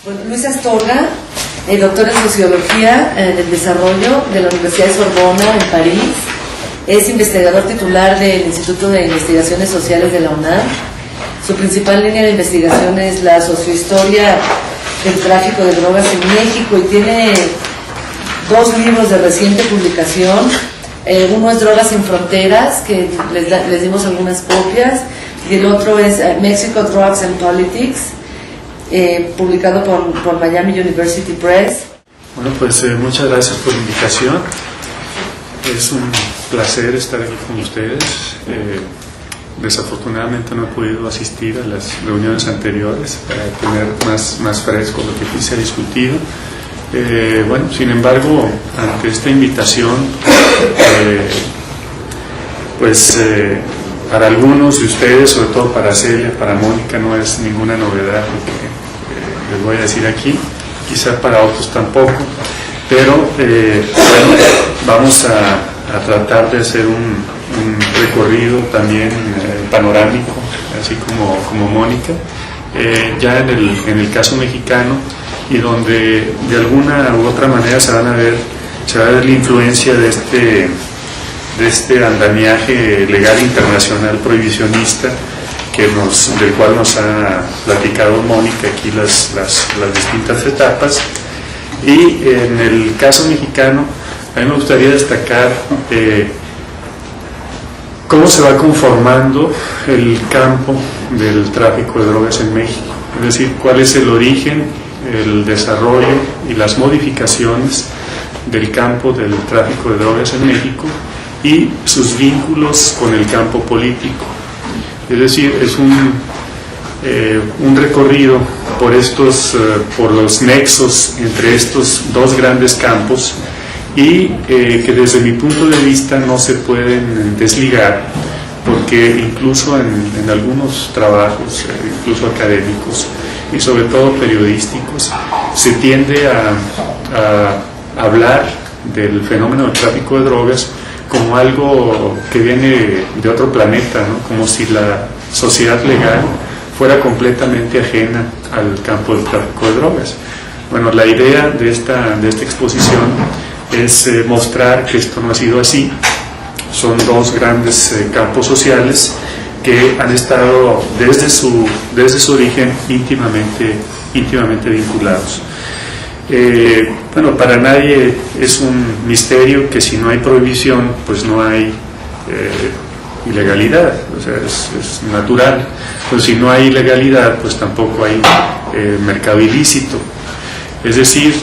Bueno, Luis Astorga, doctor en Sociología del Desarrollo de la Universidad de Sorbona en París, es investigador titular del Instituto de Investigaciones Sociales de la UNAM. Su principal línea de investigación es la sociohistoria del tráfico de drogas en México y tiene dos libros de reciente publicación. Uno es Drogas sin Fronteras, que les dimos algunas copias, y el otro es Mexico, Drugs and Politics, publicado por Miami University Press. Bueno, pues muchas gracias por la invitación. Es un placer estar aquí con ustedes. Desafortunadamente no he podido asistir a las reuniones anteriores para tener más fresco lo que aquí se ha discutido. Bueno, sin embargo, ante esta invitación, para algunos de ustedes, sobre todo para Celia, para Mónica, no es ninguna novedad lo que les voy a decir aquí, quizá para otros tampoco, pero bueno, vamos a tratar de hacer un recorrido también panorámico, así como Mónica, ya en el caso mexicano, y donde de alguna u otra manera se va a ver la influencia de este andamiaje legal internacional prohibicionista del cual nos ha platicado Mónica aquí las distintas etapas. Y en el caso mexicano, a mí me gustaría destacar cómo se va conformando el campo del tráfico de drogas en México, es decir, cuál es el origen, el desarrollo y las modificaciones del campo del tráfico de drogas en México y sus vínculos con el campo político. Es decir, es un recorrido por los nexos entre estos dos grandes campos y que desde mi punto de vista no se pueden desligar, porque incluso en algunos trabajos, incluso académicos y sobre todo periodísticos, se tiende a hablar del fenómeno del tráfico de drogas como algo que viene de otro planeta, ¿no? Como si la sociedad legal fuera completamente ajena al campo del tráfico de drogas. Bueno, la idea de esta exposición es mostrar que esto no ha sido así. Son dos grandes campos sociales que han estado desde su origen íntimamente vinculados. Bueno, para nadie es un misterio que si no hay prohibición, pues no hay ilegalidad, o sea, es natural. Pues si no hay ilegalidad, pues tampoco hay mercado ilícito. Es decir,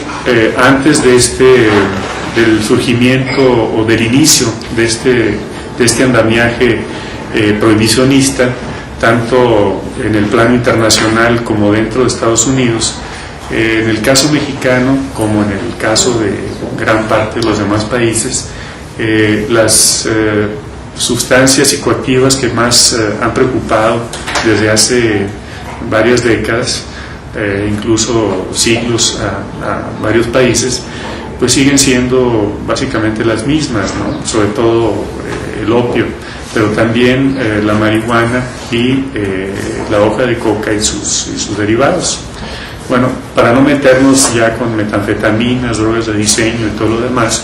antes del surgimiento o del inicio de este andamiaje prohibicionista, tanto en el plano internacional como dentro de Estados Unidos, en el caso mexicano, como en el caso de gran parte de los demás países, las sustancias psicoactivas que más han preocupado desde hace varias décadas, incluso siglos a varios países, pues siguen siendo básicamente las mismas, ¿no? Sobre todo el opio, pero también la marihuana y la hoja de coca y sus derivados. Bueno, para no meternos ya con metanfetaminas, drogas de diseño y todo lo demás,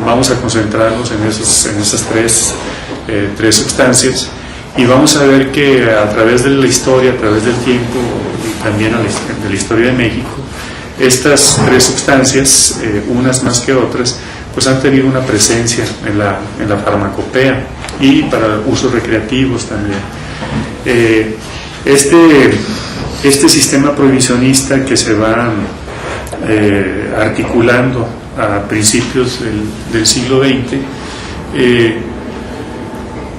vamos a concentrarnos en esas tres sustancias, y vamos a ver que a través de la historia, a través del tiempo y también de la historia de México, estas tres sustancias, unas más que otras, pues han tenido una presencia en la farmacopea y para usos recreativos también. Este sistema prohibicionista que se va articulando a principios del siglo XX,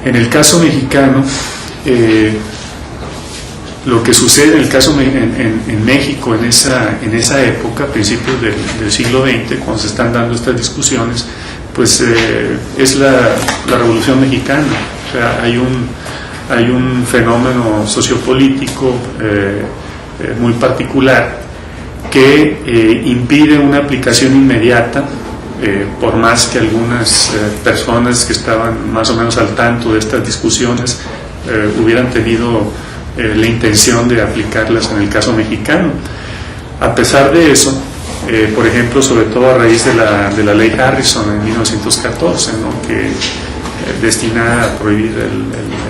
en el caso mexicano, lo que sucede en México en esa época, a principios del siglo XX, cuando se están dando estas discusiones, pues es la Revolución Mexicana. O sea, hay un fenómeno sociopolítico muy particular que impide una aplicación inmediata, por más que algunas personas que estaban más o menos al tanto de estas discusiones hubieran tenido la intención de aplicarlas en el caso mexicano. A pesar de eso, por ejemplo, sobre todo a raíz de la ley Harrison en 1914, ¿no?, que destinada a prohibir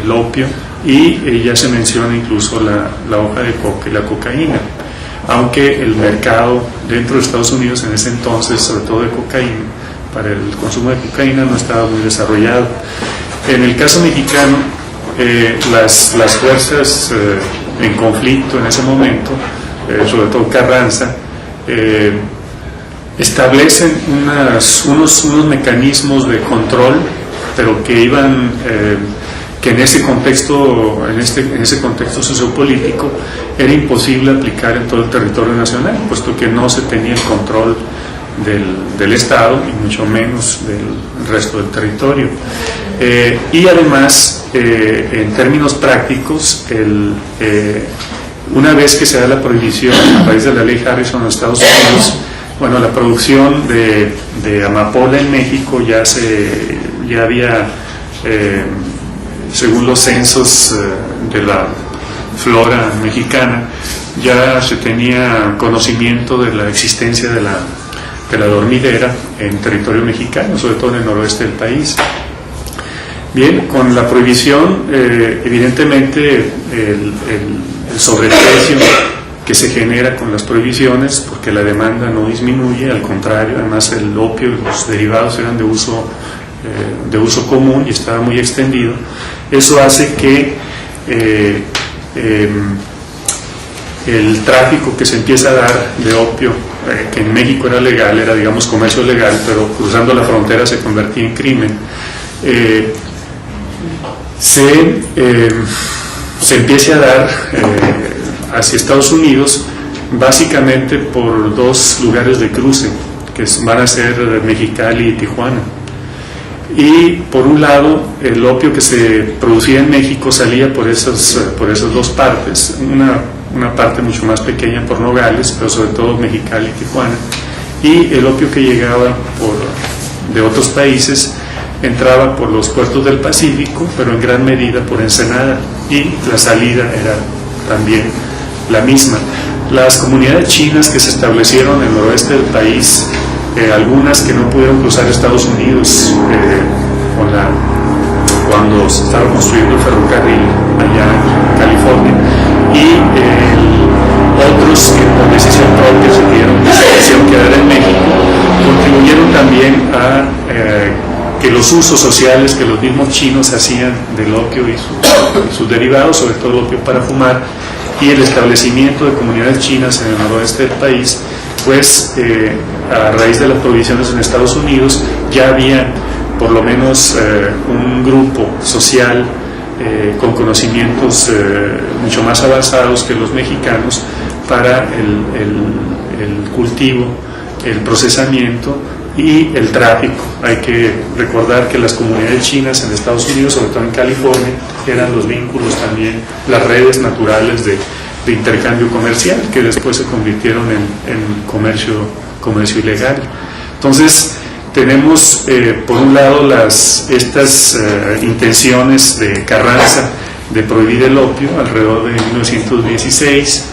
el opio, y ya se menciona incluso la hoja de coca y la cocaína, aunque el mercado dentro de Estados Unidos en ese entonces, sobre todo de cocaína, para el consumo de cocaína no estaba muy desarrollado. En el caso mexicano, las fuerzas en conflicto en ese momento, sobre todo Carranza, establecen unos mecanismos de control, pero que iban que en ese contexto sociopolítico era imposible aplicar en todo el territorio nacional, puesto que no se tenía el control del Estado y mucho menos del resto del territorio. Y además, en términos prácticos, una vez que se da la prohibición a raíz de la ley Harrison en Estados Unidos, bueno, la producción de amapola en México ya había, según los censos de la flora mexicana, ya se tenía conocimiento de la existencia de la dormidera en territorio mexicano, sobre todo en el noroeste del país. Bien, con la prohibición, evidentemente el sobreprecio que se genera con las prohibiciones, porque la demanda no disminuye, al contrario, además el opio y los derivados eran de uso común y estaba muy extendido. Eso hace que el tráfico que se empieza a dar de opio, que en México era legal, era, digamos, comercio legal, pero cruzando la frontera se convertía en crimen, se empiece a dar hacia Estados Unidos, básicamente por dos lugares de cruce, que van a ser Mexicali y Tijuana. Y por un lado, el opio que se producía en México salía por esas dos partes, una parte mucho más pequeña por Nogales, pero sobre todo Mexicali y Tijuana, y el opio que llegaba de otros países entraba por los puertos del Pacífico, pero en gran medida por Ensenada, y la salida era también la misma. Las comunidades chinas que se establecieron en el noroeste del país, algunas que no pudieron cruzar Estados Unidos cuando se estaba construyendo el ferrocarril allá en California, y otros que por decisión propia se quisieron quedar en México, contribuyeron también a que los usos sociales que los mismos chinos hacían del opio y sus derivados, sobre todo el opio para fumar, y el establecimiento de comunidades chinas en el noroeste del país, pues a raíz de las prohibiciones en Estados Unidos ya había por lo menos un grupo social con conocimientos mucho más avanzados que los mexicanos para el cultivo, el procesamiento y el tráfico. Hay que recordar que las comunidades chinas en Estados Unidos, sobre todo en California, eran los vínculos también, las redes naturales de intercambio comercial, que después se convirtieron en comercio ilegal. Entonces tenemos por un lado estas intenciones de Carranza de prohibir el opio alrededor de 1916,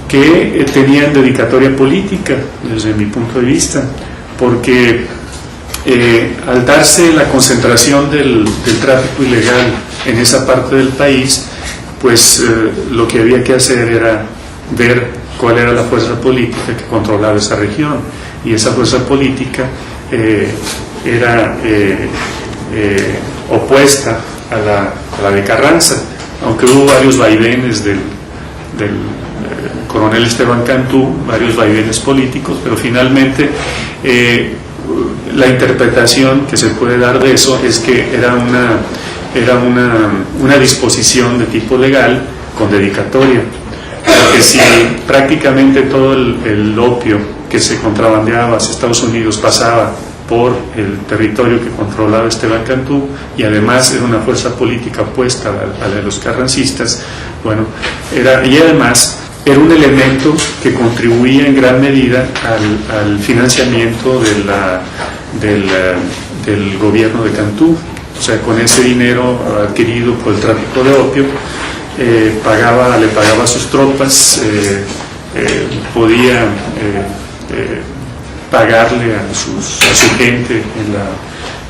que tenían dedicatoria política desde mi punto de vista, porque al darse la concentración del tráfico ilegal en esa parte del país, pues lo que había que hacer era ver cuál era la fuerza política que controlaba esa región, y esa fuerza política era opuesta a la de Carranza, aunque hubo varios vaivenes del coronel Esteban Cantú, varios vaivenes políticos, pero finalmente la interpretación que se puede dar de eso es que era una disposición de tipo legal con dedicatoria, porque si prácticamente todo el opio que se contrabandeaba hacia Estados Unidos pasaba por el territorio que controlaba Esteban Cantú, y además era una fuerza política opuesta a la de los carrancistas, bueno, y además era un elemento que contribuía en gran medida al financiamiento del gobierno de Cantú. O sea, con ese dinero adquirido por el tráfico de opio, le pagaba a sus tropas podía pagarle a su gente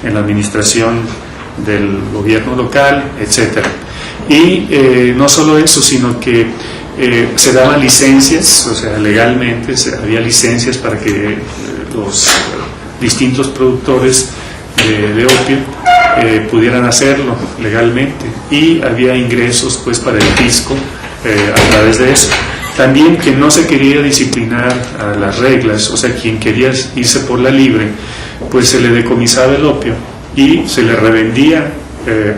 en la administración del gobierno local, etc. Y no solo eso, sino que se daban licencias, o sea, legalmente había licencias para que los distintos productores de opio pudieran hacerlo legalmente, y había ingresos pues para el fisco a través de eso. También que no se quería disciplinar a las reglas, o sea, quien quería irse por la libre, pues se le decomisaba el opio y se le revendía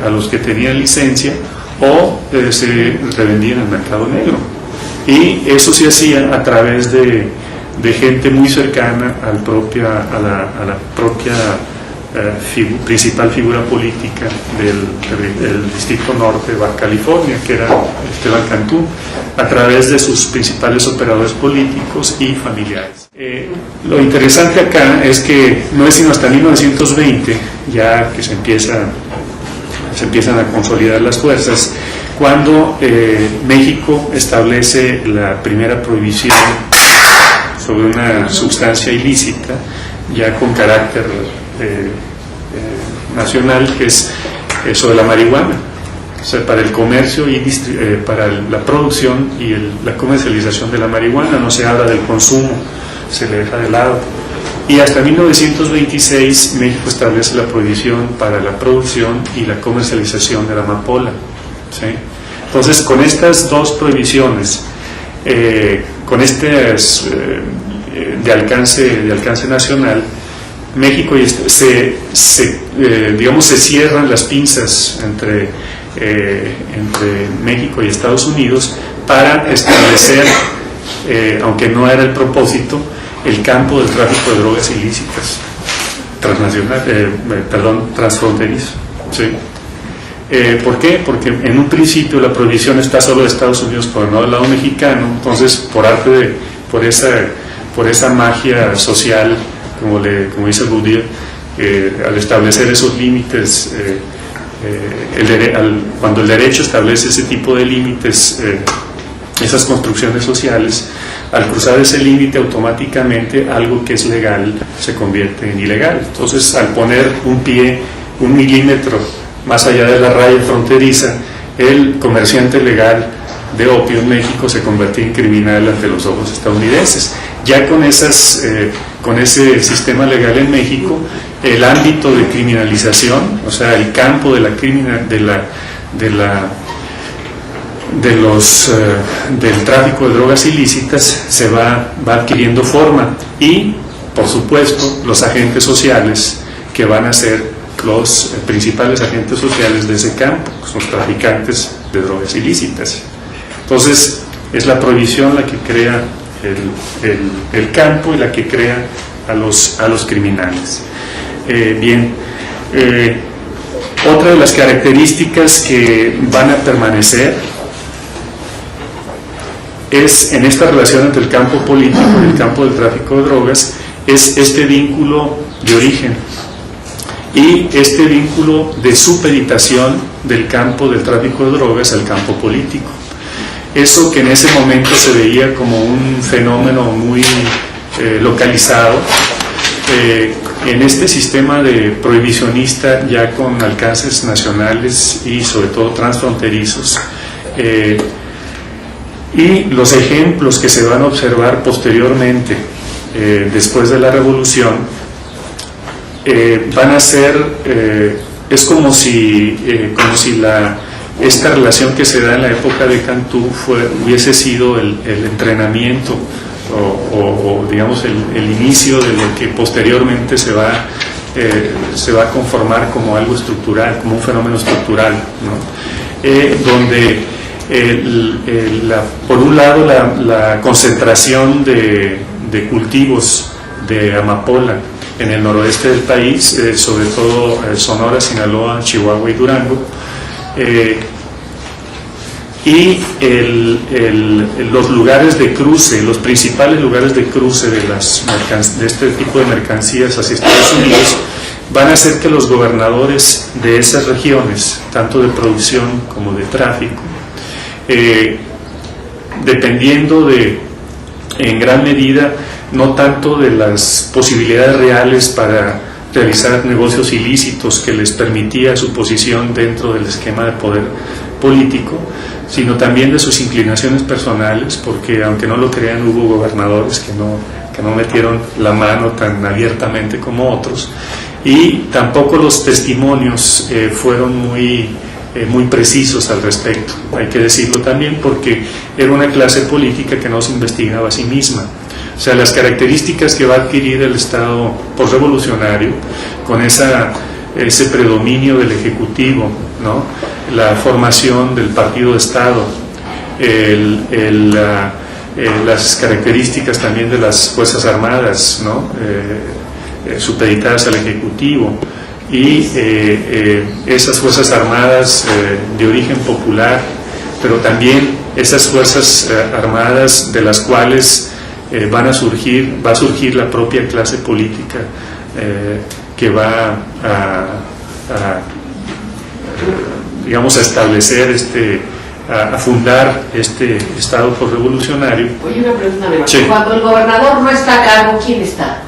a los que tenían licencia, o se revendía en el mercado negro. Y eso se hacía a través de gente muy cercana a la propia principal figura política del Distrito Norte de Baja California, que era Esteban Cantú, a través de sus principales operadores políticos y familiares. Lo interesante acá es que no es sino hasta 1920, ya que se empiezan a consolidar las fuerzas, cuando México establece la primera prohibición sobre una sustancia ilícita, ya con carácter nacional, que es sobre la marihuana, o sea, para el comercio y para la producción y la comercialización de la marihuana. No se habla del consumo, se le deja de lado. Y hasta 1926 México establece la prohibición para la producción y la comercialización de la amapola, ¿sí? Entonces, con estas dos prohibiciones, con estas de alcance nacional, México se cierran las pinzas entre México y Estados Unidos para establecer, aunque no era el propósito, el campo del tráfico de drogas ilícitas transfronterizo, ¿sí? ¿Por qué? Porque en un principio la prohibición está solo de Estados Unidos, pero no del lado mexicano. Entonces, por esa magia social, como dice Bourdieu, al establecer esos límites, cuando el derecho establece ese tipo de límites, esas construcciones sociales, al cruzar ese límite, automáticamente algo que es legal se convierte en ilegal. Entonces, al poner un pie 1 milímetro más allá de la raya fronteriza, el comerciante legal de opio en México se convertía en criminal ante los ojos estadounidenses. Ya con ese sistema legal en México, el ámbito de criminalización, o sea, el campo del tráfico de drogas ilícitas se va adquiriendo forma, y por supuesto los agentes sociales, que van a ser los principales agentes sociales de ese campo, son los traficantes de drogas ilícitas. Entonces, es la prohibición la que crea el campo y la que crea a los criminales. Otra de las características que van a permanecer es, en esta relación entre el campo político y el campo del tráfico de drogas, es este vínculo de origen y este vínculo de supeditación del campo del tráfico de drogas al campo político. Eso que en ese momento se veía como un fenómeno muy localizado, en este sistema de prohibicionista, ya con alcances nacionales y sobre todo transfronterizos, y los ejemplos que se van a observar posteriormente, después de la revolución, van a ser, es como si esta relación que se da en la época de Cantú hubiese sido el entrenamiento o digamos el inicio de lo que posteriormente se va a conformar como algo estructural, como un fenómeno estructural, ¿no? Donde por un lado la concentración de cultivos de amapola en el noroeste del país, sobre todo Sonora, Sinaloa, Chihuahua y Durango, y los lugares de cruce, los principales lugares de cruce de este tipo de mercancías hacia Estados Unidos, van a hacer que los gobernadores de esas regiones, tanto de producción como de tráfico, dependiendo de en gran medida no tanto de las posibilidades reales para realizar negocios ilícitos que les permitía su posición dentro del esquema de poder político, sino también de sus inclinaciones personales, porque aunque no lo crean, hubo gobernadores que no metieron la mano tan abiertamente como otros, y tampoco los testimonios fueron muy precisos al respecto, hay que decirlo también, porque era una clase política que no se investigaba a sí misma. O sea, las características que va a adquirir el Estado posrevolucionario con ese predominio del Ejecutivo, ¿no? La formación del partido de Estado, las características también de las Fuerzas Armadas, ¿no? Supeditadas al Ejecutivo, y esas Fuerzas Armadas de origen popular, pero también esas Fuerzas Armadas de las cuales va a surgir la propia clase política que va digamos, a establecer a fundar este Estado posrevolucionario. Oye, una pregunta menor. Sí. Cuando el gobernador no está a cargo, ¿quién está?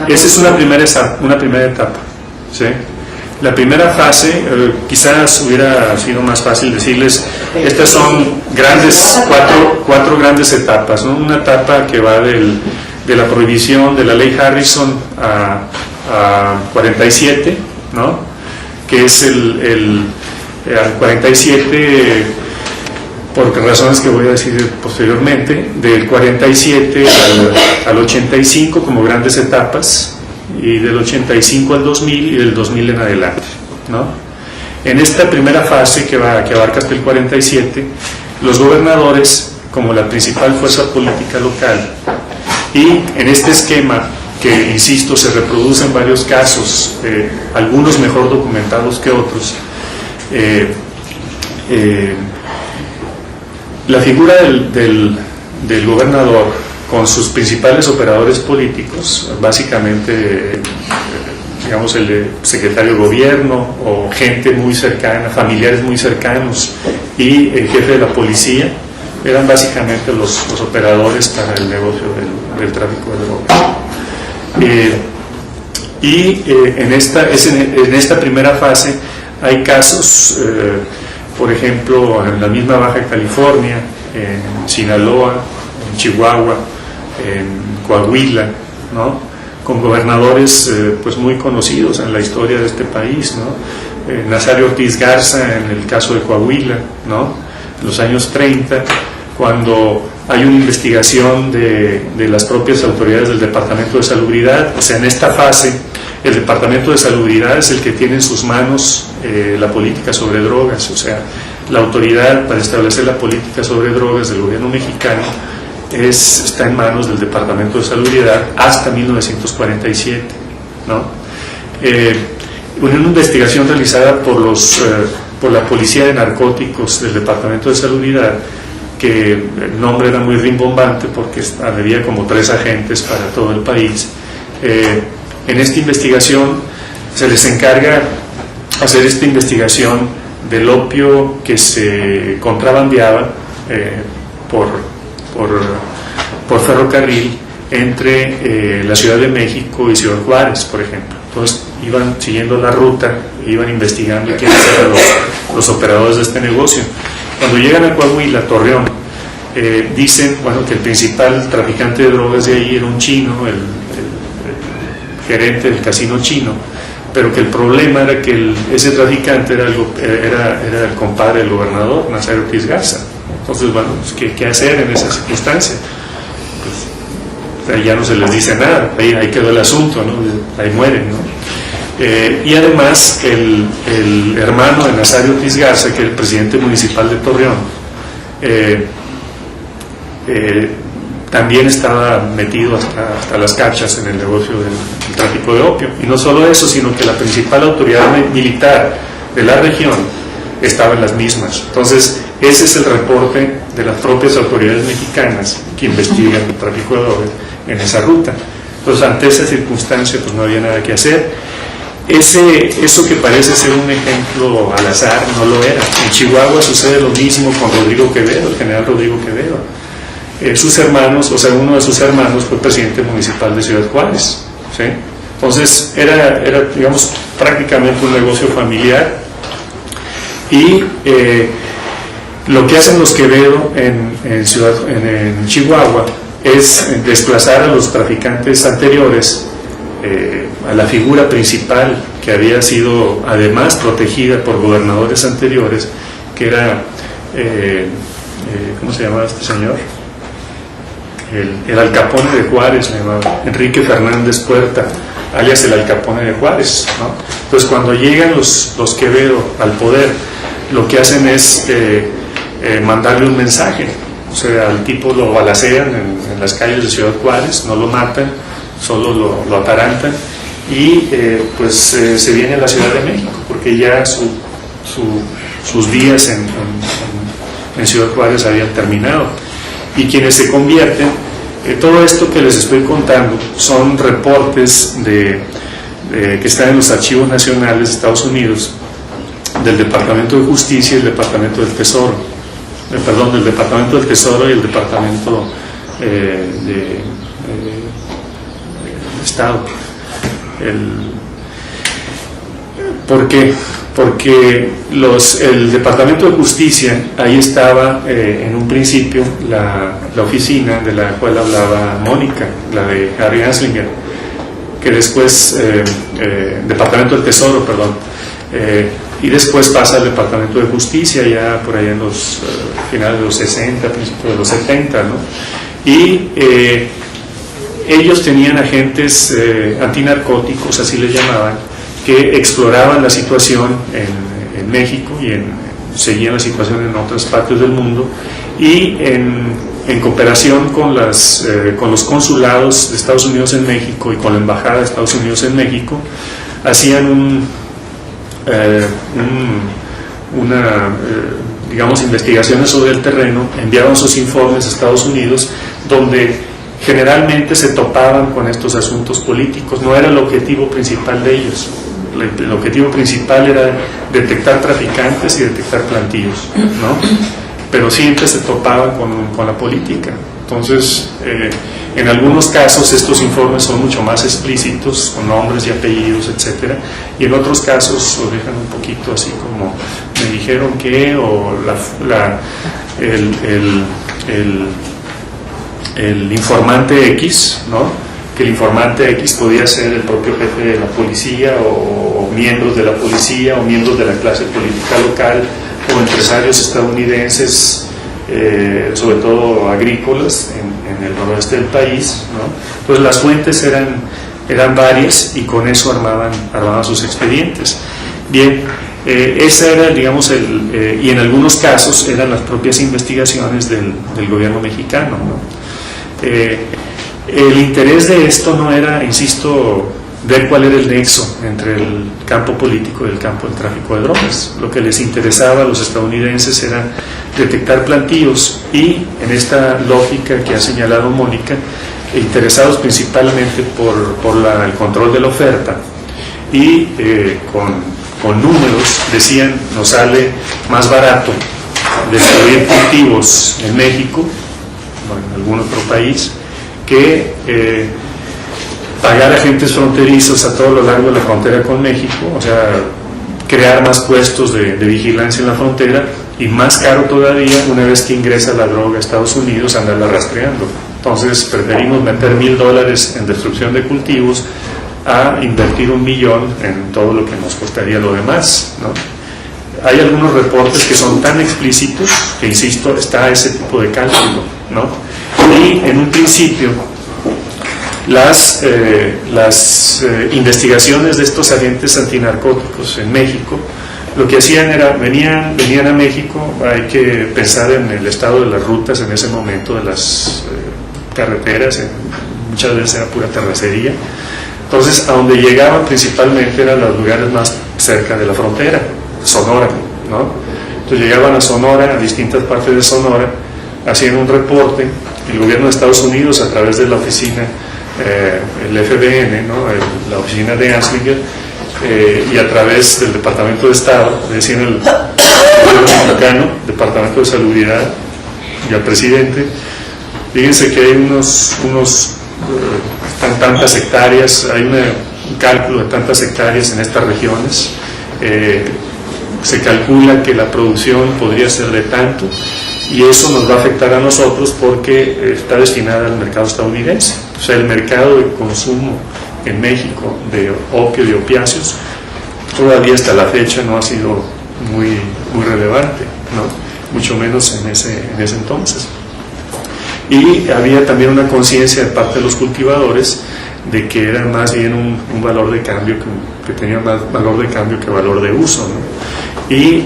Esa es una primera etapa, ¿sí? La primera fase, quizás hubiera sido más fácil decirles, estas son cuatro grandes etapas, ¿no? Una etapa que va de la prohibición de la ley Harrison a 47, ¿no? Que es al 47, por razones que voy a decir posteriormente, del 47 al 85 como grandes etapas, y del 85 al 2000 y del 2000 en adelante, ¿no? En esta primera fase que abarca hasta el 47, los gobernadores, como la principal fuerza política local, y en este esquema que, insisto, se reproduce en varios casos, algunos mejor documentados que otros, la figura del gobernador con sus principales operadores políticos, básicamente digamos el secretario de gobierno o gente muy cercana, familiares muy cercanos, y el jefe de la policía, eran básicamente los operadores para el negocio del tráfico de drogas. En esta primera fase hay casos, por ejemplo, en la misma Baja California, en Sinaloa, en Chihuahua, en Coahuila, ¿no? Con gobernadores pues muy conocidos en la historia de este país, ¿no? Nazario Ortiz Garza en el caso de Coahuila, ¿no? En los años 30, cuando hay una investigación de las propias autoridades del Departamento de Salubridad. O sea, en esta fase el Departamento de Salubridad es el que tiene en sus manos la política sobre drogas, o sea, la autoridad para establecer la política sobre drogas del gobierno mexicano está en manos del Departamento de Salubridad hasta 1947, ¿no? Una investigación realizada por la Policía de Narcóticos del Departamento de Salubridad, que el nombre era muy rimbombante porque había como 3 agentes para todo el país. En esta investigación se les encarga hacer esta investigación del opio que se contrabandeaba por ferrocarril entre la Ciudad de México y Ciudad Juárez, por ejemplo. Entonces iban siguiendo la ruta, iban investigando quiénes eran los operadores de este negocio. Cuando llegan a Coahuila, Torreón, dicen que el principal traficante de drogas de ahí era un chino, el gerente del casino chino, pero que el problema era que ese traficante era el compadre del gobernador, Nazario Ortiz Garza. Entonces, pues, ¿qué hacer en esa circunstancia? Pues, ya no se les dice nada, ahí quedó el asunto, ¿no? Ahí mueren, ¿no? Y además el hermano de Nazario Ortiz Garza, que era el presidente municipal de Torreón, también estaba metido hasta las cachas en el negocio del tráfico de opio. Y no solo eso, sino que la principal autoridad militar de la región estaba en las mismas. Entonces, ese es el reporte de las propias autoridades mexicanas que investigan el tráfico de drogas en esa ruta. Entonces, ante esa circunstancia, pues no había nada que hacer. Eso que parece ser un ejemplo al azar, no lo era. En Chihuahua sucede lo mismo con Rodrigo Quevedo, el general Rodrigo Quevedo. sus hermanos, o sea, uno de sus hermanos fue presidente municipal de Ciudad Juárez, ¿sí? Entonces era, digamos, prácticamente un negocio familiar. Y lo que hacen los Quevedo en Chihuahua es desplazar a los traficantes anteriores a la figura principal, que había sido además protegida por gobernadores anteriores, que era, ¿cómo se llamaba este señor? El Al Capone de Juárez, se llamaba Enrique Fernández Puerta, alias el Al Capone de Juárez, ¿no? Entonces, cuando llegan los Quevedo al poder, lo que hacen es mandarle un mensaje. O sea, al tipo lo balacean en las calles de Ciudad Juárez, no lo matan, solo lo atarantan, y pues se viene a la Ciudad de México, porque ya sus días en Ciudad Juárez habían terminado. Y quienes se convierten, todo esto que les estoy contando son reportes que están en los archivos nacionales de Estados Unidos, del Departamento de Justicia y el Departamento del Tesoro, del Departamento del Tesoro y el Departamento de Estado. ¿Por qué? Porque el Departamento de Justicia, ahí estaba en un principio la oficina de la cual hablaba Mónica, la de Harry Anslinger, que después, Departamento del Tesoro, perdón, y después pasa al Departamento de Justicia, ya por ahí en los finales de los 60, principios de los 70, ¿no? Y ellos tenían agentes antinarcóticos, así les llamaban, que exploraban la situación en México y seguían la situación en otras partes del mundo, y en cooperación con los consulados de Estados Unidos en México y con la Embajada de Estados Unidos en México, hacían digamos, investigaciones sobre el terreno, enviaban sus informes a Estados Unidos, donde generalmente se topaban con estos asuntos políticos. No era el objetivo principal de ellos. El objetivo principal era detectar traficantes y detectar plantíos, ¿no? Pero siempre se topaban con la política. Entonces, en algunos casos estos informes son mucho más explícitos, con nombres y apellidos, etcétera, y en otros casos lo dejan un poquito así como me dijeron que, o el informante X, ¿no? Que el informante X podía ser el propio jefe de la policía, o miembros de la policía, o miembros de la clase política local, o empresarios estadounidenses, sobre todo agrícolas, en el noroeste del país, ¿no? Entonces las fuentes eran varias, y con eso armaban sus expedientes. Bien, esa era, digamos, y en algunos casos eran las propias investigaciones del gobierno mexicano, ¿no? El interés de esto no era, insisto, ver cuál era el nexo entre el campo político y el campo del tráfico de drogas. Lo que les interesaba a los estadounidenses era detectar plantíos, y en esta lógica que ha señalado Mónica, interesados principalmente por el control de la oferta, y con números decían: nos sale más barato destruir cultivos en México o en algún otro país que pagar agentes fronterizos a todo lo largo de la frontera con México, o sea, crear más puestos de vigilancia en la frontera, y más caro todavía, una vez que ingresa la droga a Estados Unidos, andarla rastreando. Entonces preferimos meter $1,000 en destrucción de cultivos a invertir $1 millón en todo lo que nos costaría lo demás, ¿no? Hay algunos reportes que son tan explícitos que, insisto, está ese tipo de cálculo, ¿no? Y en un principio las investigaciones de estos agentes antinarcóticos en México, lo que hacían era, venían a México. Hay que pensar en el estado de las rutas en ese momento, de las carreteras, muchas veces era pura terracería. Entonces, a donde llegaban principalmente eran los lugares más cerca de la frontera, Sonora, ¿no? Entonces llegaban a Sonora, a distintas partes de Sonora, hacían un reporte. El gobierno de Estados Unidos, a través de la oficina, el FBN, ¿no? La oficina de Anslinger, y a través del Departamento de Estado, decían el gobierno mexicano, Departamento de Salubridad, y al presidente: Fíjense que hay tantas hectáreas, hay un cálculo de tantas hectáreas en estas regiones. Se calcula que la producción podría ser de tanto, y eso nos va a afectar a nosotros porque está destinada al mercado estadounidense. O sea, el mercado de consumo en México de opio y opiáceos todavía hasta la fecha no ha sido muy relevante, ¿no? Mucho menos en ese entonces. Y había también una conciencia de parte de los cultivadores de que era más bien un valor de cambio, que tenía más valor de cambio que valor de uso, ¿no? Y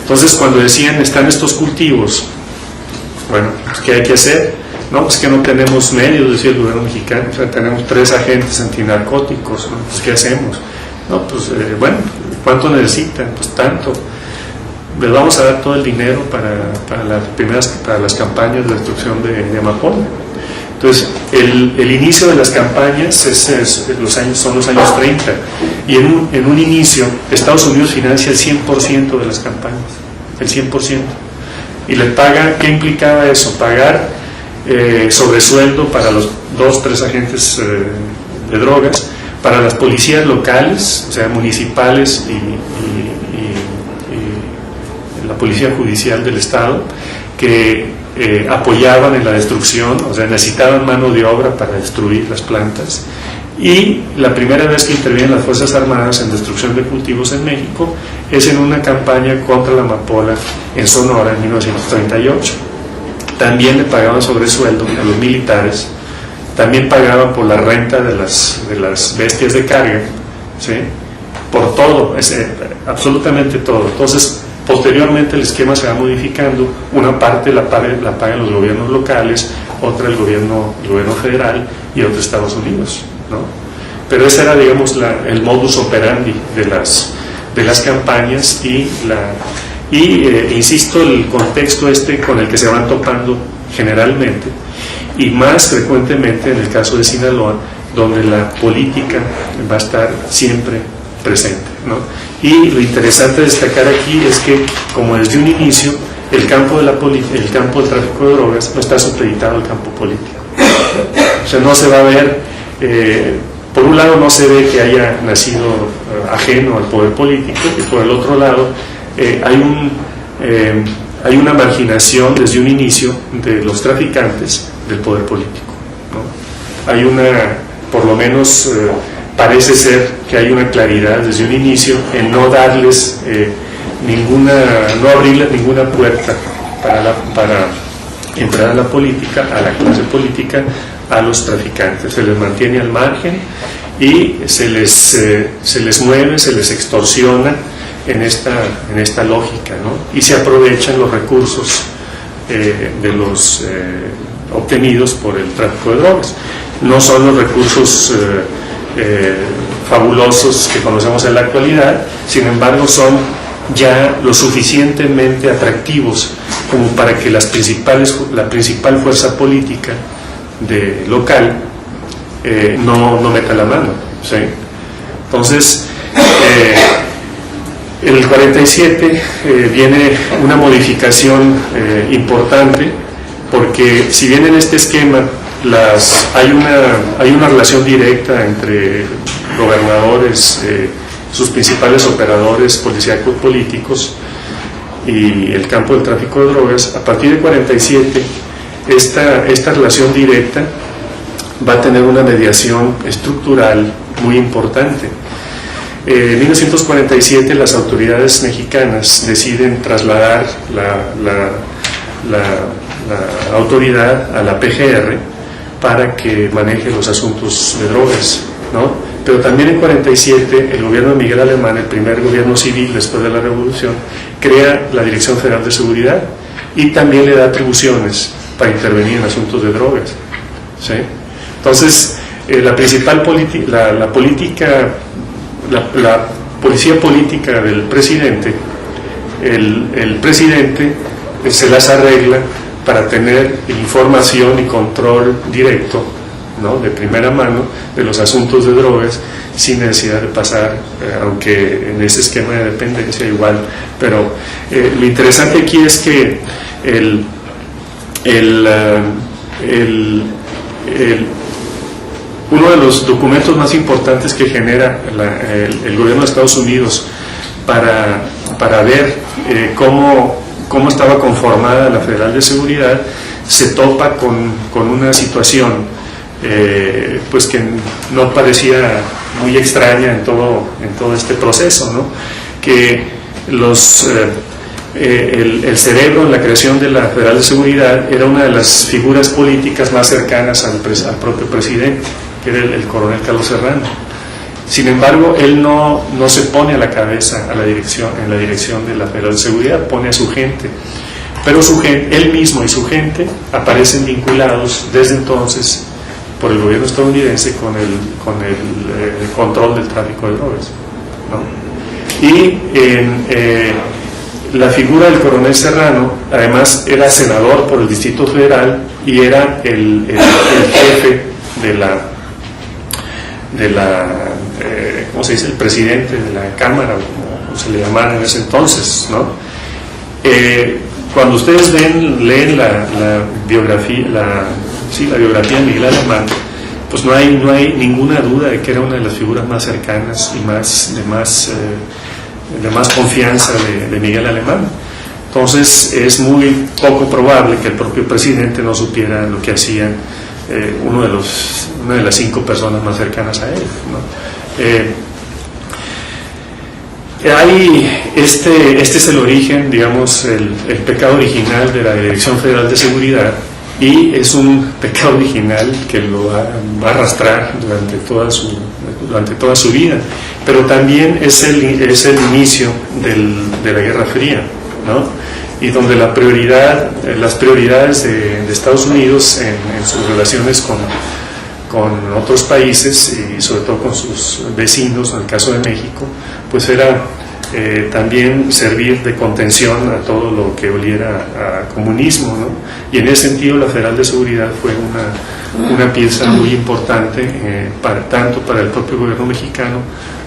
entonces cuando decían están estos cultivos, bueno, ¿qué hay que hacer? No, pues que no tenemos medios, decía el gobierno mexicano, o sea, tenemos 3 agentes antinarcóticos, ¿no? Pues ¿qué hacemos? No, pues bueno, ¿cuánto necesitan? Pues tanto. Les vamos a dar todo el dinero para las campañas de destrucción de amapola. Entonces, el inicio de las campañas son los años 30, y en un inicio Estados Unidos financia el 100% de las campañas, el 100%, y le paga. ¿Qué implicaba eso? Pagar sobresueldo para los 2-3 agentes de drogas, para las policías locales, o sea, municipales y la policía judicial del estado, que apoyaban en la destrucción, o sea, necesitaban mano de obra para destruir las plantas. Y la primera vez que intervienen las Fuerzas Armadas en destrucción de cultivos en México es en una campaña contra la amapola en Sonora en 1938. También le pagaban sobresueldo a los militares, también pagaban por la renta de las bestias de carga, ¿sí? Por todo, absolutamente todo. Entonces, posteriormente el esquema se va modificando, una parte la pagan los gobiernos locales, otra el gobierno federal y otra Estados Unidos, ¿no? Pero ese era, digamos, el modus operandi de las campañas insisto, el contexto con el que se van topando generalmente, y más frecuentemente en el caso de Sinaloa, donde la política va a estar siempre presente, ¿no? Y lo interesante de destacar aquí es que, como desde un inicio, el campo del tráfico de drogas no está supeditado al campo político. O sea, no se va a ver, por un lado no se ve que haya nacido ajeno al poder político, y por el otro lado hay una marginación desde un inicio de los traficantes del poder político, ¿no? Hay por lo menos parece ser que hay una claridad desde un inicio en no darles no abrirles ninguna puerta para entrar a la política, a la clase política, a los traficantes. Se les mantiene al margen y se les mueve, se les extorsiona en esta lógica, ¿no? Y se aprovechan los recursos de los obtenidos por el tráfico de drogas. No son los recursos fabulosos que conocemos en la actualidad, sin embargo son ya lo suficientemente atractivos como para que la principal fuerza política local no meta la mano, ¿sí? Entonces, en el 47 viene una modificación importante, porque si bien en este esquema hay una relación directa entre gobernadores, sus principales operadores policíacos políticos y el campo del tráfico de drogas, a partir de 47 esta relación directa va a tener una mediación estructural muy importante. En 1947 las autoridades mexicanas deciden trasladar la autoridad a la PGR para que maneje los asuntos de drogas, ¿no? Pero también en 47 el gobierno de Miguel Alemán, el primer gobierno civil después de la Revolución, crea la Dirección Federal de Seguridad y también le da atribuciones para intervenir en asuntos de drogas, ¿sí? Entonces, la policía política del presidente, el presidente se las arregla para tener información y control directo, ¿no?, de primera mano de los asuntos de drogas, sin necesidad de pasar, aunque en ese esquema de dependencia igual. Pero lo interesante aquí es que uno de los documentos más importantes que genera el gobierno de Estados Unidos para ver cómo estaba conformada la Federal de Seguridad, se topa con una situación pues que no parecía muy extraña en todo este proceso, ¿no? Que el cerebro en la creación de la Federal de Seguridad era una de las figuras políticas más cercanas al propio presidente, que era el coronel Carlos Serrano. Sin embargo, él no se pone a la cabeza en la dirección de la Federal de Seguridad, pone a su gente, pero él mismo y su gente aparecen vinculados desde entonces por el gobierno estadounidense con el control del tráfico de drogas, ¿no? Y la figura del coronel Serrano, además, era senador por el Distrito Federal y era el jefe de la ¿cómo se dice? El presidente de la Cámara, como se le llamara en ese entonces, ¿no? Cuando ustedes leen la biografía de Miguel Alemán, pues no hay ninguna duda de que era una de las figuras más cercanas y de más confianza de Miguel Alemán. Entonces es muy poco probable que el propio presidente no supiera lo que hacían una de las 5 personas más cercanas a él, ¿no? Este es el origen, digamos, el pecado original de la Dirección Federal de Seguridad, y es un pecado original que lo va a arrastrar durante toda su vida, pero también es el inicio de la Guerra Fría, ¿no? Y donde las prioridades de Estados Unidos en sus relaciones con otros países y sobre todo con sus vecinos, en el caso de México, pues era también servir de contención a todo lo que oliera a comunismo, ¿no? Y en ese sentido la Federal de Seguridad fue una pieza muy importante tanto para el propio gobierno mexicano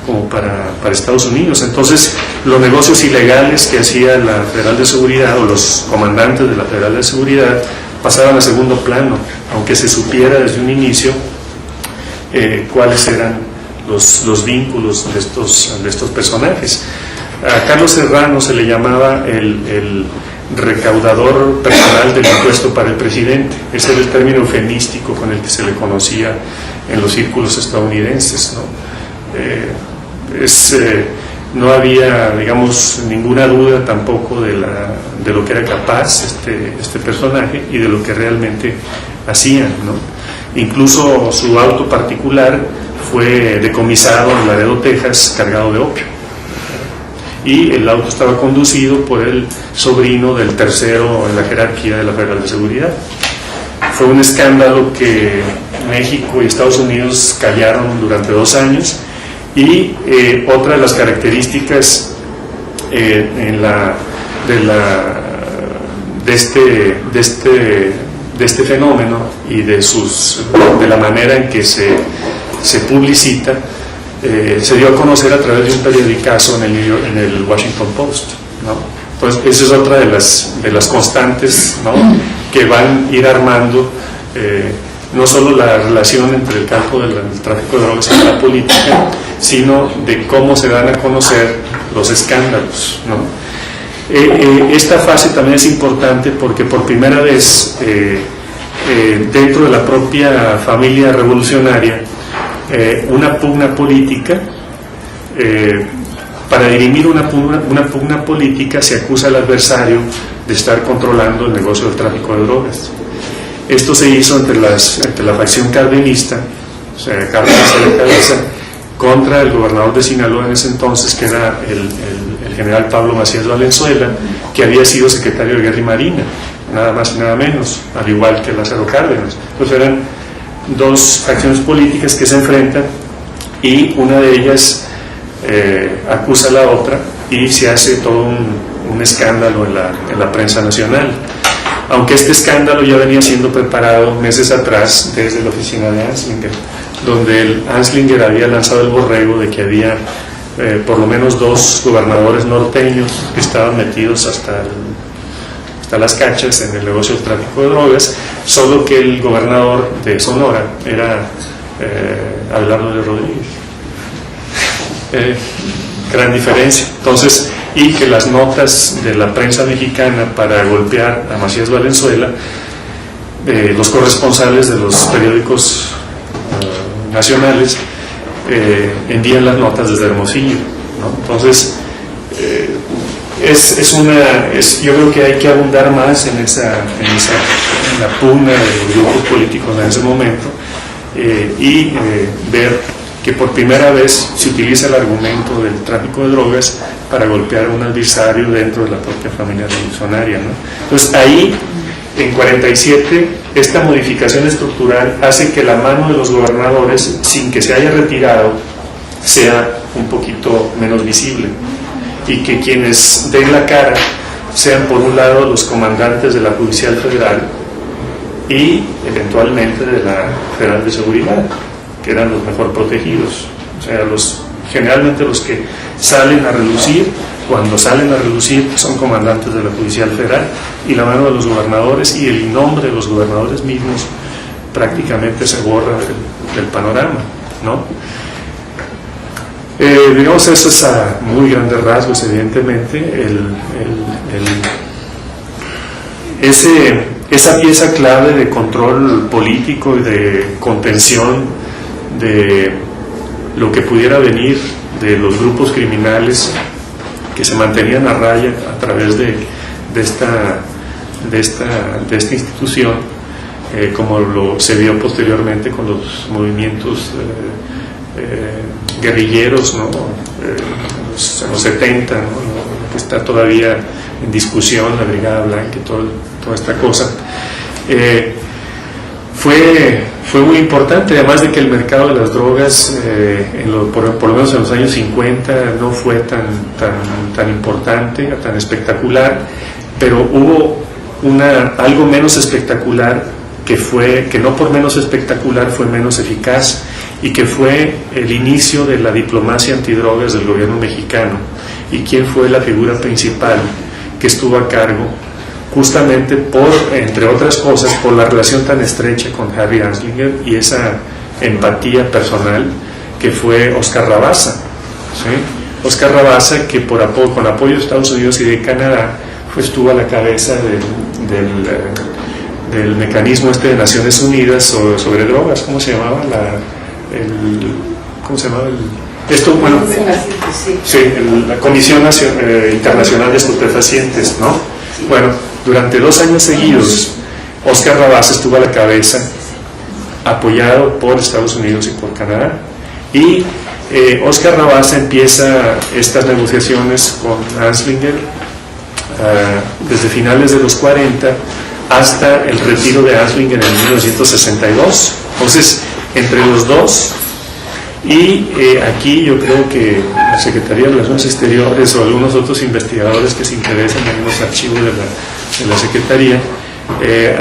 como para Estados Unidos. Entonces los negocios ilegales que hacía la Federal de Seguridad o los comandantes de la Federal de Seguridad pasaban a segundo plano, aunque se supiera desde un inicio cuáles eran los vínculos de estos personajes. A Carlos Serrano se le llamaba el recaudador personal del impuesto para el presidente. Ese era el término eufemístico con el que se le conocía en los círculos estadounidenses, ¿no? No había, digamos, ninguna duda tampoco de lo que era capaz este personaje y de lo que realmente hacían, ¿no? Incluso su auto particular fue decomisado en Laredo, Texas, cargado de opio, y el auto estaba conducido por el sobrino del tercero en la jerarquía de la Federal de Seguridad. Fue un escándalo que México y Estados Unidos callaron durante 2 años, y otra de las características de este fenómeno y de la manera en que se publicita, se dio a conocer a través de un periodicazo en el Washington Post, ¿no? Entonces esa es otra de las constantes, ¿no?, que van a ir armando no solo la relación entre el campo del tráfico de drogas y la política, sino de cómo se dan a conocer los escándalos, ¿no? Esta fase también es importante porque por primera vez dentro de la propia familia revolucionaria, una pugna política, para dirimir una pugna política se acusa al adversario de estar controlando el negocio del tráfico de drogas. Esto se hizo entre la facción cardenista, o sea, Cárdenas a la cabeza, contra el gobernador de Sinaloa en ese entonces, que era el general Pablo Macías Valenzuela, que había sido secretario de Guerra y Marina, nada más y nada menos, al igual que Lázaro Cárdenas. Entonces eran 2 facciones políticas que se enfrentan, y una de ellas acusa a la otra, y se hace todo un escándalo en la prensa nacional. Aunque este escándalo ya venía siendo preparado meses atrás desde la oficina de Anslinger, donde Anslinger había lanzado el borrego de que había por lo menos 2 gobernadores norteños que estaban metidos hasta hasta las cachas en el negocio del tráfico de drogas, solo que el gobernador de Sonora era Abelardo de Rodríguez. Gran diferencia. Entonces, y que las notas de la prensa mexicana para golpear a Macías Valenzuela, los corresponsales de los periódicos nacionales envían las notas desde Hermosillo, ¿no? Entonces, yo creo que hay que abundar más en la pugna de los grupos políticos en ese momento, y ver que por primera vez se utiliza el argumento del tráfico de drogas para golpear a un adversario dentro de la propia familia revolucionaria, ¿no? Entonces ahí, en 47, esta modificación estructural hace que la mano de los gobernadores, sin que se haya retirado, sea un poquito menos visible, y que quienes den la cara sean, por un lado, los comandantes de la Judicial Federal y eventualmente de la Federal de Seguridad, que eran los mejor protegidos. O sea, generalmente los que salen a relucir, cuando salen a relucir, son comandantes de la Judicial Federal, y la mano de los gobernadores y el nombre de los gobernadores mismos prácticamente se borra del panorama, ¿no? Digamos, eso es a muy grandes rasgos, evidentemente, esa pieza clave de control político y de contención de lo que pudiera venir de los grupos criminales que se mantenían a raya a través de esta institución, como se vio posteriormente con los movimientos guerrilleros, ¿no? En los 70, ¿no? Que está todavía en discusión la Brigada Blanca y toda esta cosa. Fue muy importante, además de que el mercado de las drogas, por lo menos en los años 50, no fue tan importante, tan espectacular, pero hubo algo menos espectacular que no por menos espectacular fue menos eficaz, y que fue el inicio de la diplomacia antidrogas del gobierno mexicano. ¿Y quién fue la figura principal que estuvo a cargo? Justamente entre otras cosas, por la relación tan estrecha con Harry Anslinger y esa empatía personal, que fue Oscar Rabasa, ¿sí? Oscar Rabasa, que con apoyo de Estados Unidos y de Canadá, estuvo a la cabeza del mecanismo de Naciones Unidas sobre drogas. ¿Cómo se llamaba? ¿Cómo se llamaba? La Comisión Internacional de Estupefacientes, ¿no? Bueno, durante 2 años seguidos, Oscar Rabasa estuvo a la cabeza, apoyado por Estados Unidos y por Canadá, y Oscar Rabasa empieza estas negociaciones con Anslinger desde finales de los 40 hasta el retiro de Anslinger en 1962. Entonces, entre los dos, y aquí yo creo que la Secretaría de Relaciones Exteriores o algunos otros investigadores que se interesan en los archivos de la Secretaría,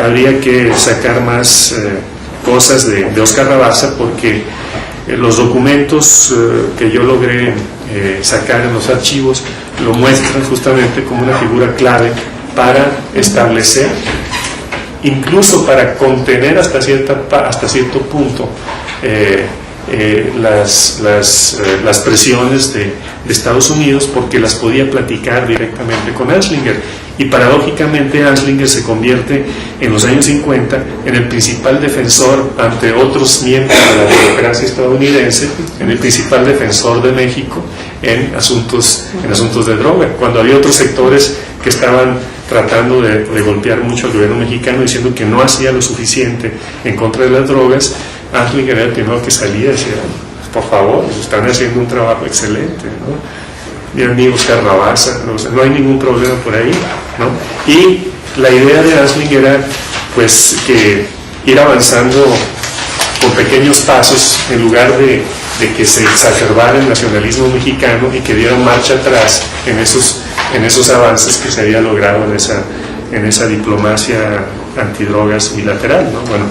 habría que sacar más cosas de Oscar Rabasa, porque los documentos que yo logré sacar en los archivos lo muestran justamente como una figura clave para establecer, incluso para contener hasta cierto punto las presiones de Estados Unidos, porque las podía platicar directamente con Anslinger. Y paradójicamente Anslinger se convierte en los años 50 en el principal defensor ante otros miembros de la democracia estadounidense, en el principal defensor de México en asuntos de droga, cuando había otros sectores que estaban tratando de golpear mucho al gobierno mexicano, diciendo que no hacía lo suficiente en contra de las drogas. Anslinger era el primero que salía y decía: por favor, están haciendo un trabajo excelente, ¿no? Mi amigo Oscar Rabasa, no hay ningún problema por ahí, ¿no? Y la idea de Anslinger era, pues, que ir avanzando con pequeños pasos, en lugar de que se exacerbara el nacionalismo mexicano y que diera marcha atrás en esos avances que se había logrado en esa diplomacia antidrogas bilateral, ¿no? Bueno,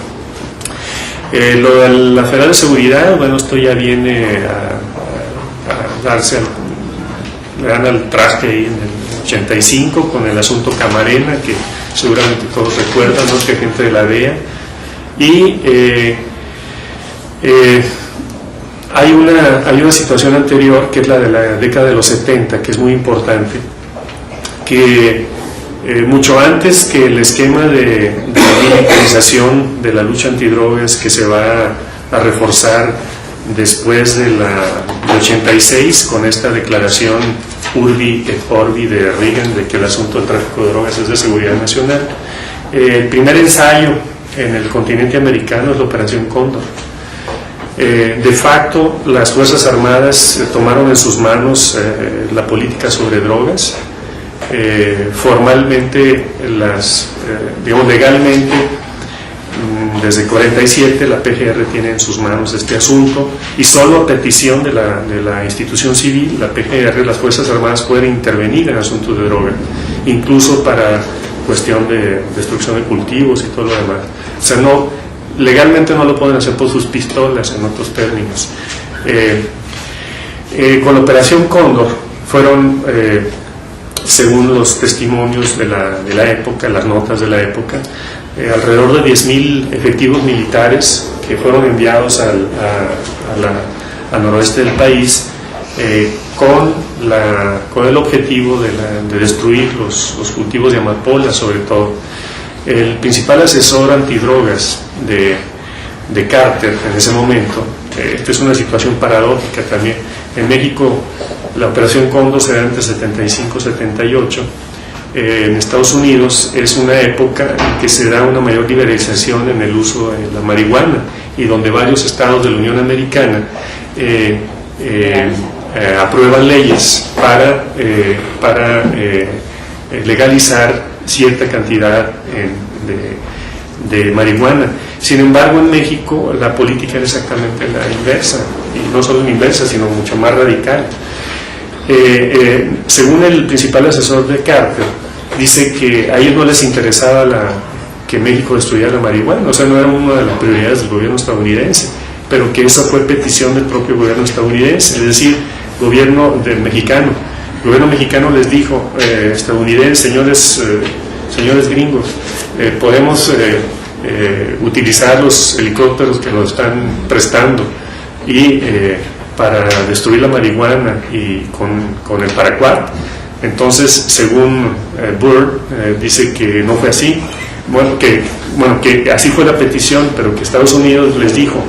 lo de la Federal de Seguridad, bueno, esto ya viene a darse le dan al traste ahí en el 85 con el asunto Camarena, que seguramente todos recuerdan, ¿no? Que agente de la DEA. Y hay una situación anterior, que es la de la década de los 70, que es muy importante, que mucho antes que el esquema de militarización de la lucha antidrogas, que se va a reforzar después del 86 con esta declaración Urbi et Orbi de Reagan de que el asunto del tráfico de drogas es de seguridad nacional, el primer ensayo en el continente americano es la Operación Cóndor. De facto, las Fuerzas Armadas tomaron en sus manos la política sobre drogas. Formalmente, digamos legalmente, desde 47 la PGR tiene en sus manos este asunto, y solo a petición de la institución civil, la PGR, las Fuerzas Armadas pueden intervenir en asuntos de droga, incluso para cuestión de destrucción de cultivos y todo lo demás. O sea, legalmente no lo pueden hacer por sus pistolas, en otros términos. Con la Operación Cóndor fueron, según los testimonios de la época, las notas de la época, alrededor de 10.000 efectivos militares que fueron enviados al noroeste del país con el objetivo de destruir los cultivos de amapola, sobre todo. El principal asesor antidrogas de Carter en ese momento, esta es una situación paradójica también. En México la Operación Cóndor se da entre 75-78. En Estados Unidos es una época en que se da una mayor liberalización en el uso de la marihuana, y donde varios estados de la Unión Americana aprueban leyes para legalizar cierta cantidad de marihuana. Sin embargo, en México la política era exactamente la inversa, y no solo la inversa, sino mucho más radical. Según el principal asesor de Carter, dice que a ellos no les interesaba que México destruyera la marihuana, o sea, no era una de las prioridades del gobierno estadounidense, pero que esa fue petición del propio gobierno estadounidense, es decir, el gobierno mexicano les dijo, estadounidenses, señores gringos, podemos utilizar los helicópteros que nos están prestando y para destruir la marihuana y con el paraquat. Entonces, según Burr, dice que no fue así, que así fue la petición, pero que Estados Unidos les dijo,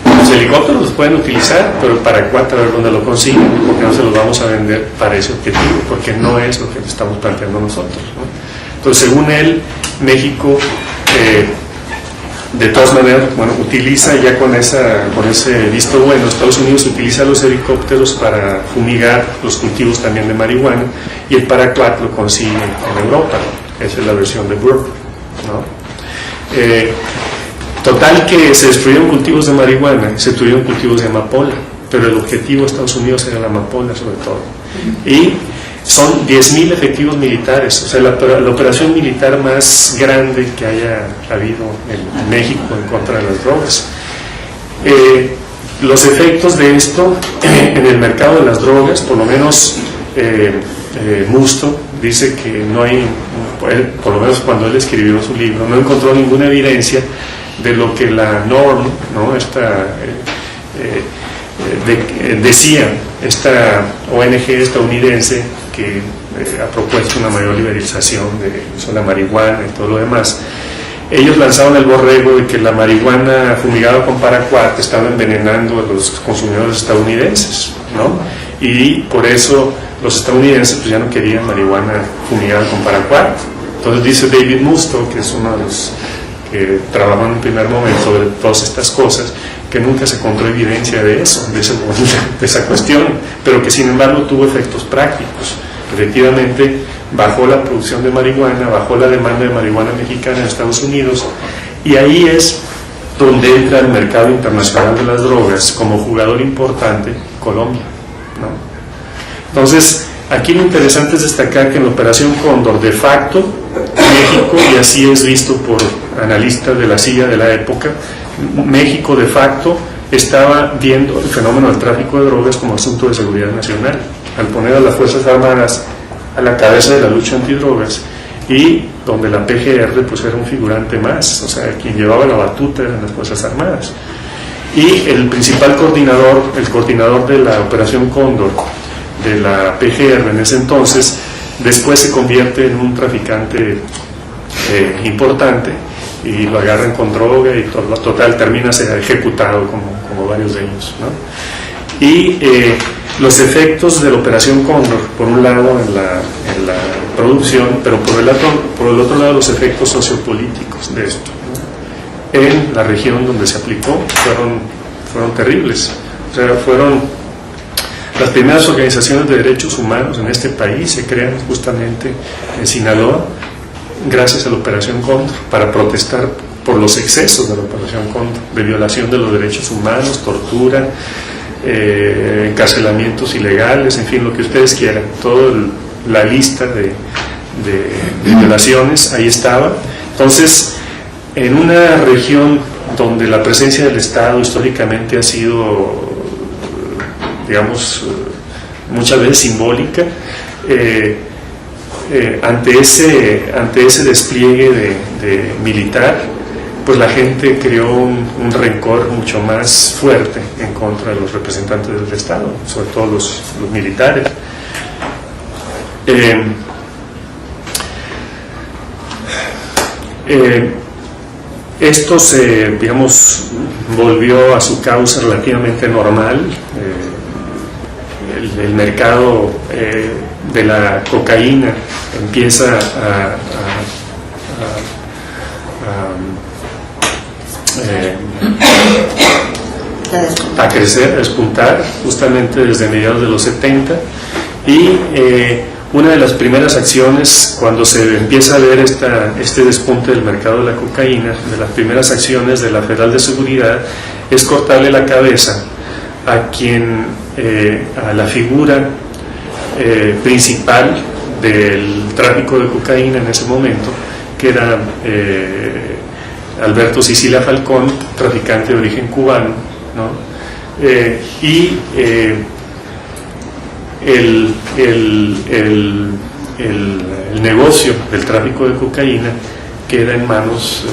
los helicópteros los pueden utilizar, pero el paraquat, a ver dónde lo consiguen, porque no se los vamos a vender para ese objetivo, porque no es lo que estamos planteando nosotros, ¿no? Entonces, según él, México de todas maneras, utiliza ya con ese visto bueno, Estados Unidos utiliza los helicópteros para fumigar los cultivos también de marihuana, y el paraquat lo consigue en Europa. Esa es la versión de Burr, ¿no? Total que se destruyeron cultivos de marihuana, se destruyeron cultivos de amapola, pero el objetivo de Estados Unidos era la amapola sobre todo. Y son 10.000 efectivos militares, o sea, la operación militar más grande que haya habido en México en contra de las drogas. Los efectos de esto en el mercado de las drogas, por lo menos Musto dice que no hay, por lo menos cuando él escribió su libro, no encontró ninguna evidencia de lo que la NORM, ¿no? Decía esta ONG estadounidense que ha propuesto una mayor liberalización de la marihuana y todo lo demás. Ellos lanzaron el borrego de que la marihuana fumigada con paraquat estaba envenenando a los consumidores estadounidenses, ¿no? Y por eso los estadounidenses pues ya no querían marihuana fumigada con paraquat. Entonces dice David Musto, que es uno de los que trabajan en un primer momento sobre todas estas cosas, que nunca se encontró evidencia de eso, de esa cuestión, pero que sin embargo tuvo efectos prácticos. Efectivamente, bajó la producción de marihuana, bajó la demanda de marihuana mexicana en Estados Unidos, y ahí es donde entra el mercado internacional de las drogas como jugador importante Colombia, ¿no? Entonces, aquí lo interesante es destacar que en la Operación Cóndor, de facto, México, y así es visto por analistas de la CIA de la época, México de facto estaba viendo el fenómeno del tráfico de drogas como asunto de seguridad nacional, al poner a las Fuerzas Armadas a la cabeza de la lucha antidrogas, y donde la PGR pues era un figurante más, o sea, quien llevaba la batuta eran las Fuerzas Armadas. Y el principal coordinador, el coordinador de la Operación Cóndor de la PGR en ese entonces, después se convierte en un traficante importante y lo agarran con droga y total termina ser ejecutado como varios de ellos, ¿no? Y los efectos de la Operación Cóndor, por un lado en la producción, pero por el otro lado los efectos sociopolíticos de esto, ¿no? En la región donde se aplicó fueron terribles. O sea, fueron las primeras organizaciones de derechos humanos en este país, se crean justamente en Sinaloa gracias a la Operación Cóndor, para protestar por los excesos de la Operación Cóndor, de violación de los derechos humanos, tortura, encarcelamientos ilegales, en fin, lo que ustedes quieran, toda la lista de violaciones ahí estaba. Entonces, en una región donde la presencia del Estado históricamente ha sido, digamos, muchas veces simbólica, ante ese despliegue de militar, pues la gente creó un rencor mucho más fuerte en contra de los representantes del Estado, sobre todo los militares. Esto digamos, volvió a su causa relativamente normal. El mercado de la cocaína empieza a crecer, a despuntar justamente desde mediados de los 70, y una de las primeras acciones cuando se empieza a ver este despunte del mercado de la cocaína, de las primeras acciones de la Federal de Seguridad, es cortarle la cabeza a la figura principal del tráfico de cocaína en ese momento, que era Alberto Sicilia Falcón, traficante de origen cubano, ¿no? Y el negocio del tráfico de cocaína queda en manos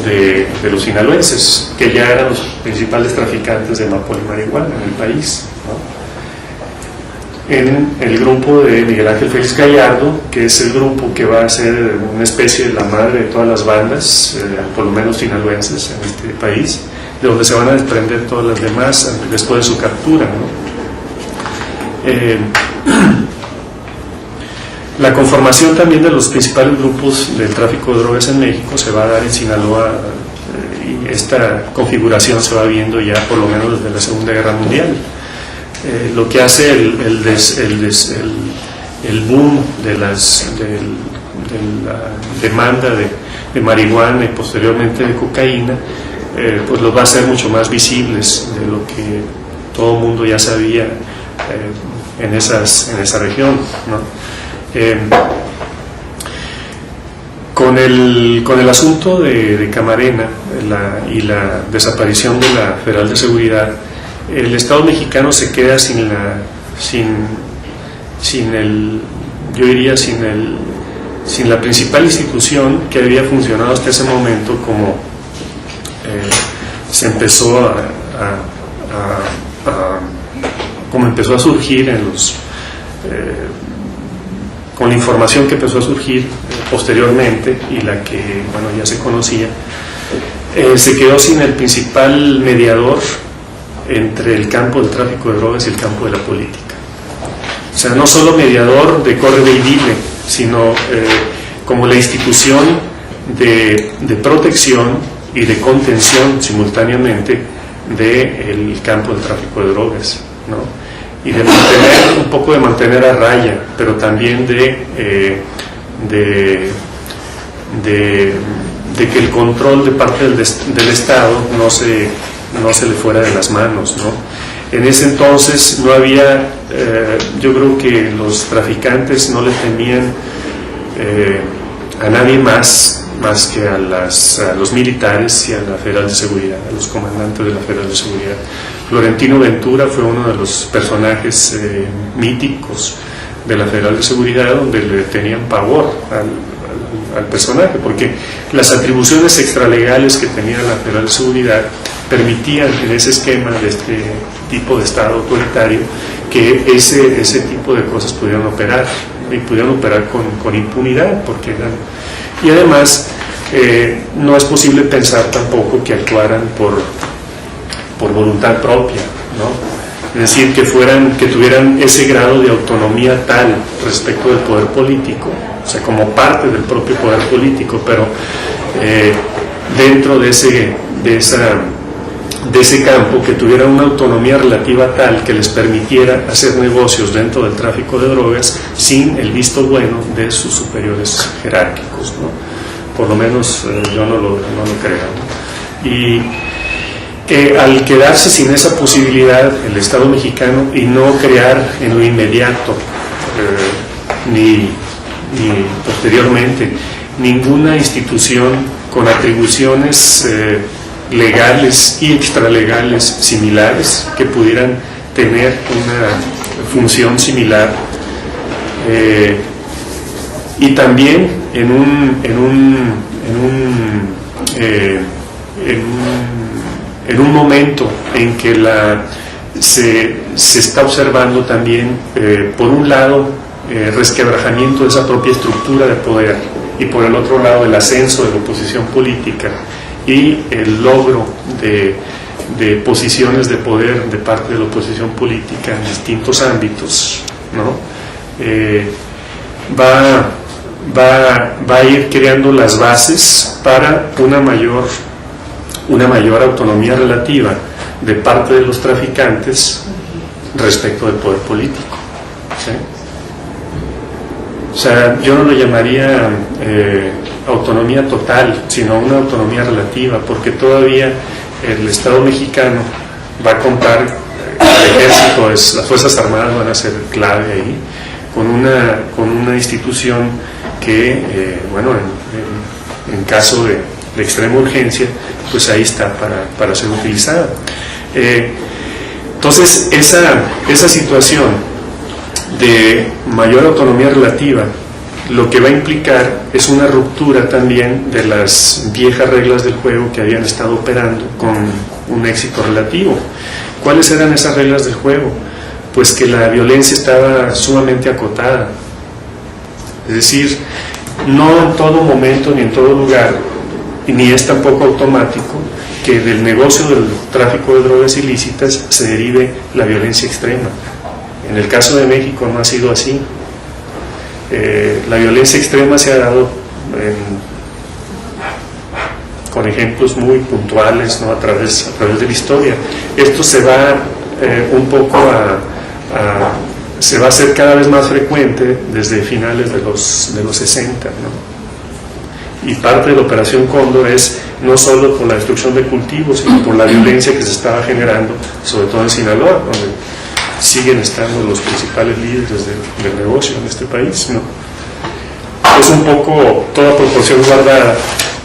de los sinaloenses, que ya eran los principales traficantes de amapola y marihuana en el país, ¿no? En el grupo de Miguel Ángel Félix Gallardo, que es el grupo que va a ser una especie de la madre de todas las bandas, por lo menos sinaloenses en este país, de donde se van a desprender todas las demás después de su captura, ¿no? La conformación también de los principales grupos del tráfico de drogas en México se va a dar en Sinaloa, y esta configuración se va viendo ya por lo menos desde la Segunda Guerra Mundial. Lo que hace el boom de la demanda de marihuana y posteriormente de cocaína, pues los va a hacer mucho más visibles de lo que todo el mundo ya sabía en esa región, ¿no? Con el asunto de Camarena y la desaparición de la Federal de Seguridad, el Estado mexicano se queda sin la principal institución que había funcionado hasta ese momento, como empezó a surgir con la información que empezó a surgir posteriormente y la que, bueno, ya se conocía, se quedó sin el principal mediador entre el campo del tráfico de drogas y el campo de la política. O sea, no solo mediador de corre y dile, sino como la institución de protección y de contención simultáneamente del campo del tráfico de drogas, ¿no? Y de mantener, un poco de mantener a raya, pero también de que el control de parte del Estado no se le fuera de las manos, ¿no? En ese entonces no había, yo creo que los traficantes no le temían a nadie más que a los militares y a la Federal de Seguridad, a los comandantes de la Federal de Seguridad. Florentino Ventura fue uno de los personajes míticos de la Federal de Seguridad, donde le tenían pavor al personaje, porque las atribuciones extralegales que tenía la Federal de Seguridad permitían en ese esquema de este tipo de Estado autoritario que ese tipo de cosas pudieran operar, y pudieran operar con impunidad, porque eran... Y además no es posible pensar tampoco que actuaran por voluntad propia, ¿no? Es decir, que tuvieran ese grado de autonomía tal respecto del poder político, o sea, como parte del propio poder político, pero dentro de ese campo, que tuvieran una autonomía relativa tal que les permitiera hacer negocios dentro del tráfico de drogas sin el visto bueno de sus superiores jerárquicos, ¿no? Por lo menos yo no lo creo. Y al quedarse sin esa posibilidad el Estado mexicano y no crear en lo inmediato ni posteriormente ninguna institución con atribuciones legales y extralegales similares que pudieran tener una función similar, y también en un momento en que se está observando también, por un lado, resquebrajamiento de esa propia estructura de poder, y por el otro lado el ascenso de la oposición política y el logro de posiciones de poder de parte de la oposición política en distintos ámbitos, ¿no? Va a ir creando las bases para una mayor autonomía relativa de parte de los traficantes respecto del poder político, ¿sí? O sea, yo no lo llamaría autonomía total, sino una autonomía relativa, porque todavía el Estado mexicano va a contar, el ejército, las Fuerzas Armadas van a ser clave ahí, con una institución que, en caso de extrema urgencia, pues ahí está para ser utilizada. Entonces, esa situación de mayor autonomía relativa, lo que va a implicar es una ruptura también de las viejas reglas del juego que habían estado operando con un éxito relativo. ¿Cuáles eran esas reglas del juego? Pues que la violencia estaba sumamente acotada, es decir, no en todo momento ni en todo lugar, ni es tampoco automático que del negocio del tráfico de drogas ilícitas se derive la violencia extrema. En el caso de México no ha sido así. La violencia extrema se ha dado con ejemplos muy puntuales, ¿no? a través de la historia. Esto se va se va a hacer cada vez más frecuente desde finales de los 60, ¿no? Y parte de la Operación Cóndor es no solo por la destrucción de cultivos, sino por la violencia que se estaba generando, sobre todo en Sinaloa, donde siguen estando los principales líderes del negocio en este país, ¿no? Es un poco, toda proporción guardada,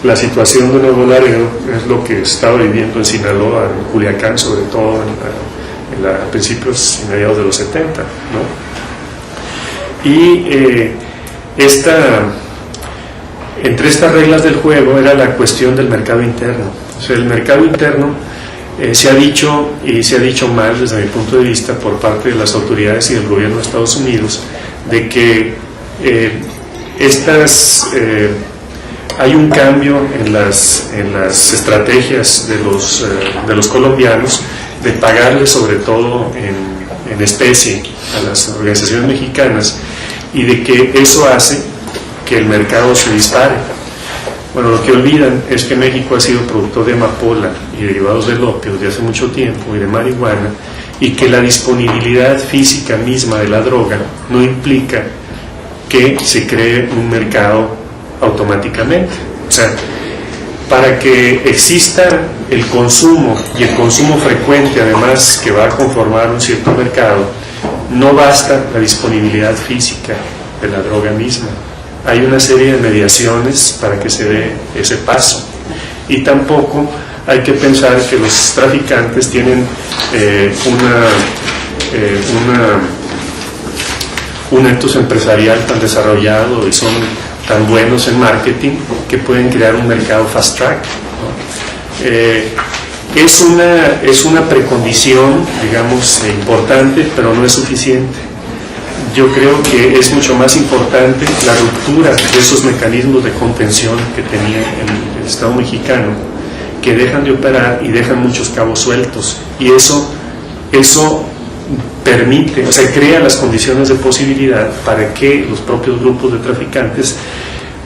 la situación de Nuevo Laredo es lo que estaba viviendo en Sinaloa, en Culiacán, sobre todo a principios y mediados de los 70, ¿no? Y entre estas reglas del juego era la cuestión del mercado interno. O sea, el mercado interno se ha dicho, y se ha dicho mal desde mi punto de vista por parte de las autoridades y del gobierno de Estados Unidos, de que hay un cambio en las estrategias de los colombianos de pagarle sobre todo en especie a las organizaciones mexicanas, y de que eso hace que el mercado se dispare. Bueno, lo que olvidan es que México ha sido productor de amapola y derivados del opio desde hace mucho tiempo, y de marihuana, y que la disponibilidad física misma de la droga no implica que se cree un mercado automáticamente. O sea, para que exista el consumo, y el consumo frecuente además, que va a conformar un cierto mercado, no basta la disponibilidad física de la droga misma. Hay una serie de mediaciones para que se dé ese paso, y tampoco hay que pensar que los traficantes tienen un entus empresarial tan desarrollado y son tan buenos en marketing que pueden crear un mercado fast track, ¿no? Es una precondición, digamos, importante, pero no es suficiente. Yo creo que es mucho más importante la ruptura de esos mecanismos de contención que tenía el Estado mexicano, que dejan de operar y dejan muchos cabos sueltos, y eso permite, o sea, crea las condiciones de posibilidad para que los propios grupos de traficantes,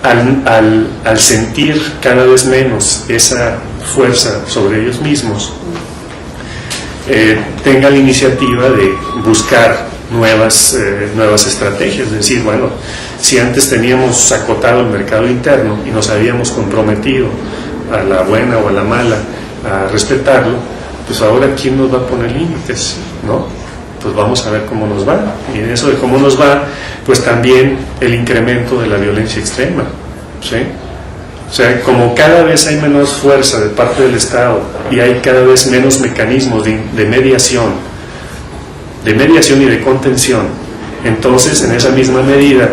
al sentir cada vez menos esa fuerza sobre ellos mismos, tengan la iniciativa de buscar nuevas estrategias. Es decir, bueno, si antes teníamos acotado el mercado interno y nos habíamos comprometido a la buena o a la mala a respetarlo, pues ahora ¿quién nos va a poner límites? ¿No? Pues vamos a ver cómo nos va. Y en eso de cómo nos va, pues también el incremento de la violencia extrema, ¿sí? O sea, como cada vez hay menos fuerza de parte del Estado y hay cada vez menos mecanismos de mediación y de contención, entonces en esa misma medida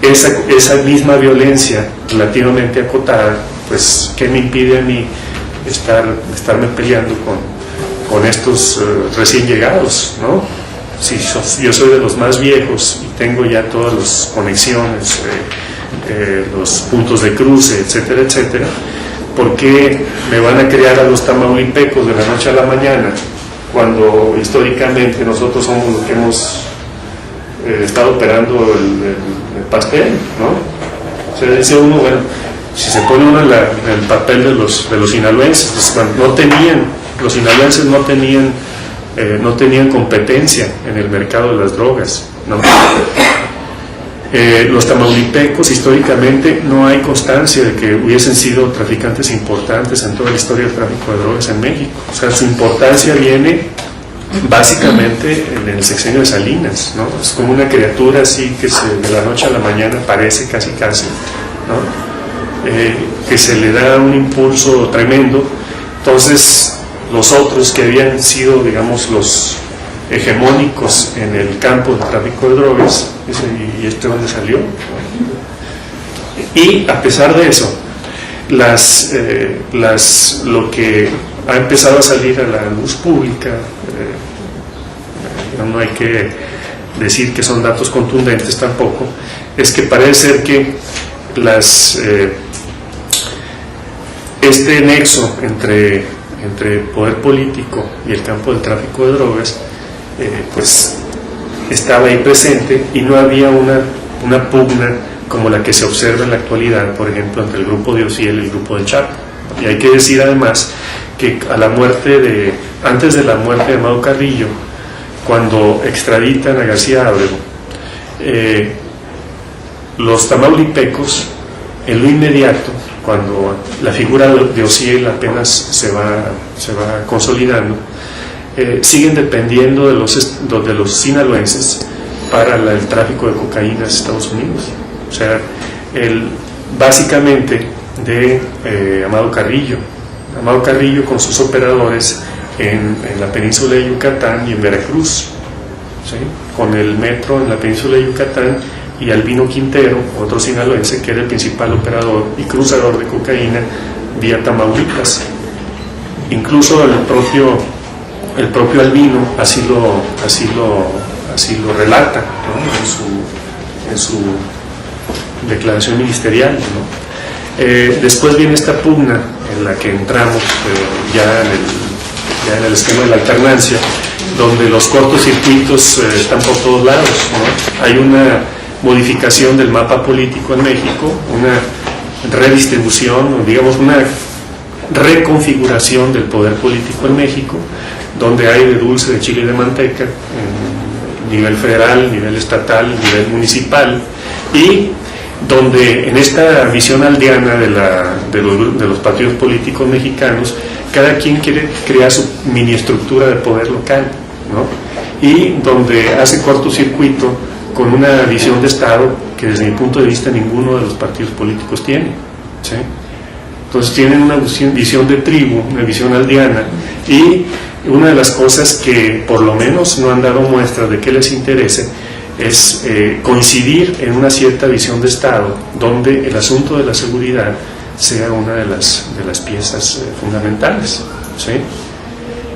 esa misma violencia relativamente acotada, pues ¿qué me impide a mí estarme peleando con estos recién llegados, ¿no? Si yo soy de los más viejos y tengo ya todas las conexiones, los puntos de cruce, etcétera, etcétera, ¿por qué me van a crear a los tamaulipecos de la noche a la mañana cuando históricamente nosotros somos los que hemos estado operando el pastel, ¿no? O sea, dice uno, bueno, si se pone uno en el papel de los sinaloenses, pues cuando los sinaloenses no tenían competencia en el mercado de las drogas, ¿no? Los tamaulipecos históricamente no hay constancia de que hubiesen sido traficantes importantes en toda la historia del tráfico de drogas en México. O sea, su importancia viene básicamente en el sexenio de Salinas, ¿no? Es como una criatura así que de la noche a la mañana aparece casi, ¿no? Que se le da un impulso tremendo. Entonces los otros que habían sido, digamos, los hegemónicos en el campo del tráfico de drogas, ¿y este dónde salió? Y a pesar de eso, lo que ha empezado a salir a la luz pública, no hay que decir que son datos contundentes tampoco, es que parece ser que este nexo entre poder político y el campo del tráfico de drogas pues estaba ahí presente, y no había una pugna como la que se observa en la actualidad, por ejemplo, entre el grupo de Ociel y el grupo de Chapo. Y hay que decir además que antes de la muerte de Amado Carrillo, cuando extraditan a García Ábrego, los tamaulipecos, en lo inmediato, cuando la figura de Ociel apenas se va consolidando, siguen dependiendo de los sinaloenses para el tráfico de cocaína a Estados Unidos. O sea, básicamente de Amado Carrillo con sus operadores en la península de Yucatán y en Veracruz, ¿sí? Con el metro en la península de Yucatán, y Albino Quintero, otro sinaloense que era el principal operador y cruzador de cocaína vía Tamaulipas. Incluso el propio Albino así lo relata, ¿no? en su declaración ministerial, ¿no? Después viene esta pugna en la que entramos ya en el esquema de la alternancia, donde los cortocircuitos están por todos lados, ¿no? Hay una modificación del mapa político en México, una redistribución, digamos una reconfiguración del poder político en México, donde hay de dulce, de chile y de manteca, en nivel federal, nivel estatal, nivel municipal, y donde en esta visión aldeana de los partidos políticos mexicanos, cada quien quiere crear su mini estructura de poder local, ¿no? Y donde hace cortocircuito con una visión de Estado que desde mi punto de vista ninguno de los partidos políticos tiene, ¿sí? Entonces tienen una visión de tribu, una visión aldeana, y una de las cosas que por lo menos no han dado muestra de que les interese es coincidir en una cierta visión de Estado donde el asunto de la seguridad sea una de las piezas fundamentales, ¿sí?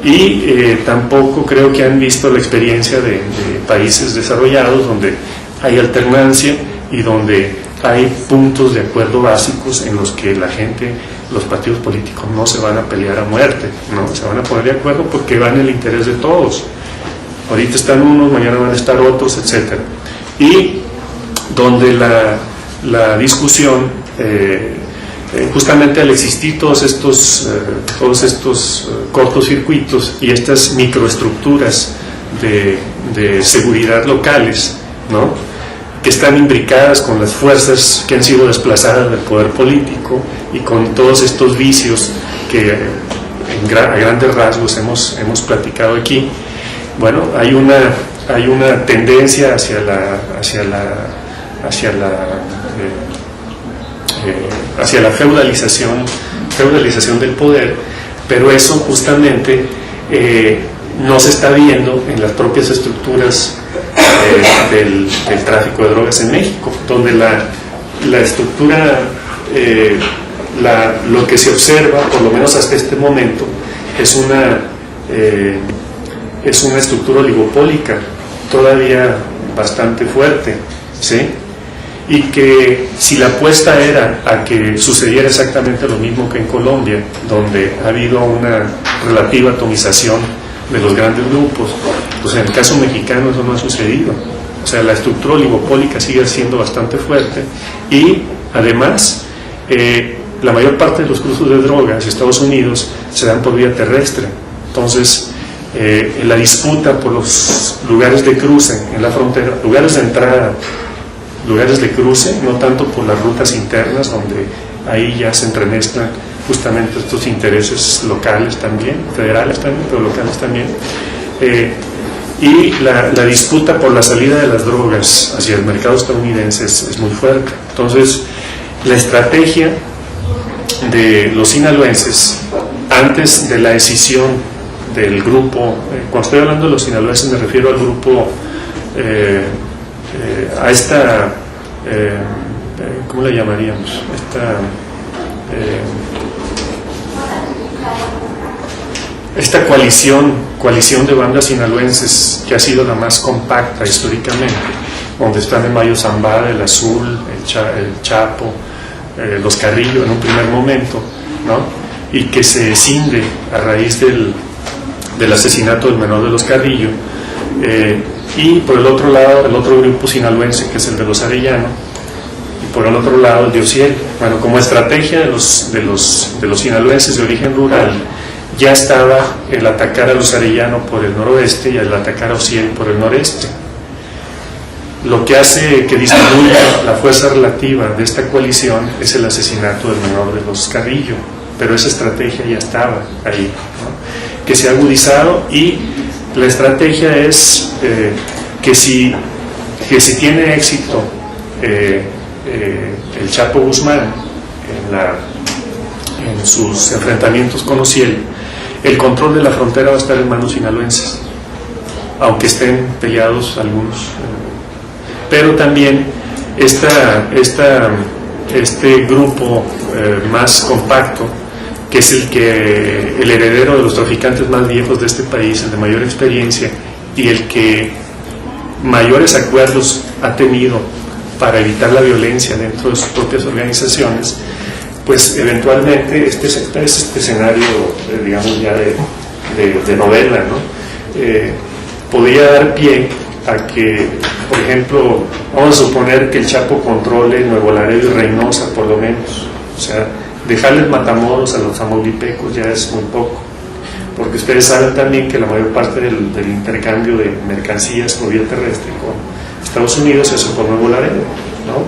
Y tampoco creo que han visto la experiencia de países desarrollados donde hay alternancia y donde hay puntos de acuerdo básicos en los que la gente, los partidos políticos no se van a pelear a muerte, no se van a poner de acuerdo porque van en el interés de todos. Ahorita están unos, mañana van a estar otros, etc. Y donde la discusión, justamente al existir todos estos cortocircuitos y estas microestructuras de seguridad locales, ¿no?, que están imbricadas con las fuerzas que han sido desplazadas del poder político y con todos estos vicios que a grandes rasgos hemos platicado aquí. Bueno, hay una tendencia hacia la feudalización del poder, pero eso justamente no se está viendo en las propias estructuras del tráfico de drogas en México, donde la estructura, lo que se observa, por lo menos hasta este momento, es una estructura oligopólica todavía bastante fuerte, ¿sí? Y que si la apuesta era a que sucediera exactamente lo mismo que en Colombia, donde ha habido una relativa atomización de los grandes grupos, pues en el caso mexicano eso no ha sucedido. O sea, la estructura oligopólica sigue siendo bastante fuerte y además la mayor parte de los cruces de drogas en Estados Unidos se dan por vía terrestre. Entonces, la disputa por los lugares de cruce en la frontera, lugares de entrada, lugares de cruce, no tanto por las rutas internas, donde ahí ya se entremezclan justamente estos intereses locales también, federales también, pero locales también, y la disputa por la salida de las drogas hacia el mercado estadounidense es muy fuerte. Entonces, la estrategia de los sinaloenses, antes de la decisión del grupo, cuando estoy hablando de los sinaloenses me refiero al grupo, a esta, ¿cómo le llamaríamos? Esta coalición de bandas sinaloenses que ha sido la más compacta históricamente, donde están el Mayo Zambada, el Azul, el Chapo, los Carrillo en un primer momento, ¿no?, y que se escinde a raíz del asesinato del menor de los Carrillo, y por el otro lado el otro grupo sinaloense que es el de los Arellano, y por el otro lado el de Ociel. Bueno, como estrategia de los sinaloenses de origen rural ya estaba el atacar a los Arellano por el noroeste y el atacar a Ociel por el noreste. Lo que hace que disminuya la fuerza relativa de esta coalición es el asesinato del menor de los Carrillo, pero esa estrategia ya estaba ahí, ¿no?, que se ha agudizado, y la estrategia es que si tiene éxito el Chapo Guzmán en sus enfrentamientos con Ociel, el control de la frontera va a estar en manos sinaloenses, aunque estén peleados algunos, pero también este grupo más compacto, que es el heredero de los traficantes más viejos de este país, el de mayor experiencia y el que mayores acuerdos ha tenido para evitar la violencia dentro de sus propias organizaciones, pues eventualmente este escenario, digamos ya de novela, ¿no?, podría dar pie a que, por ejemplo, vamos a suponer que el Chapo controle Nuevo Laredo y Reynosa, por lo menos. O sea, dejarles Matamoros a los tamaulipecos ya es muy poco, porque ustedes saben también que la mayor parte del intercambio de mercancías por vía terrestre con Estados Unidos se hace por Nuevo Laredo, ¿no?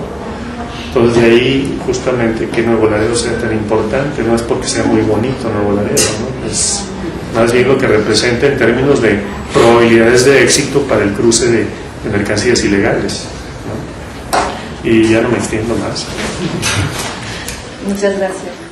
Entonces de ahí justamente que Nuevo Laredo sea tan importante, no es porque sea muy bonito Nuevo Laredo, ¿no?, es más bien lo que representa en términos de probabilidades de éxito para el cruce de mercancías ilegales, ¿no? Y ya no me extiendo más. Muchas gracias.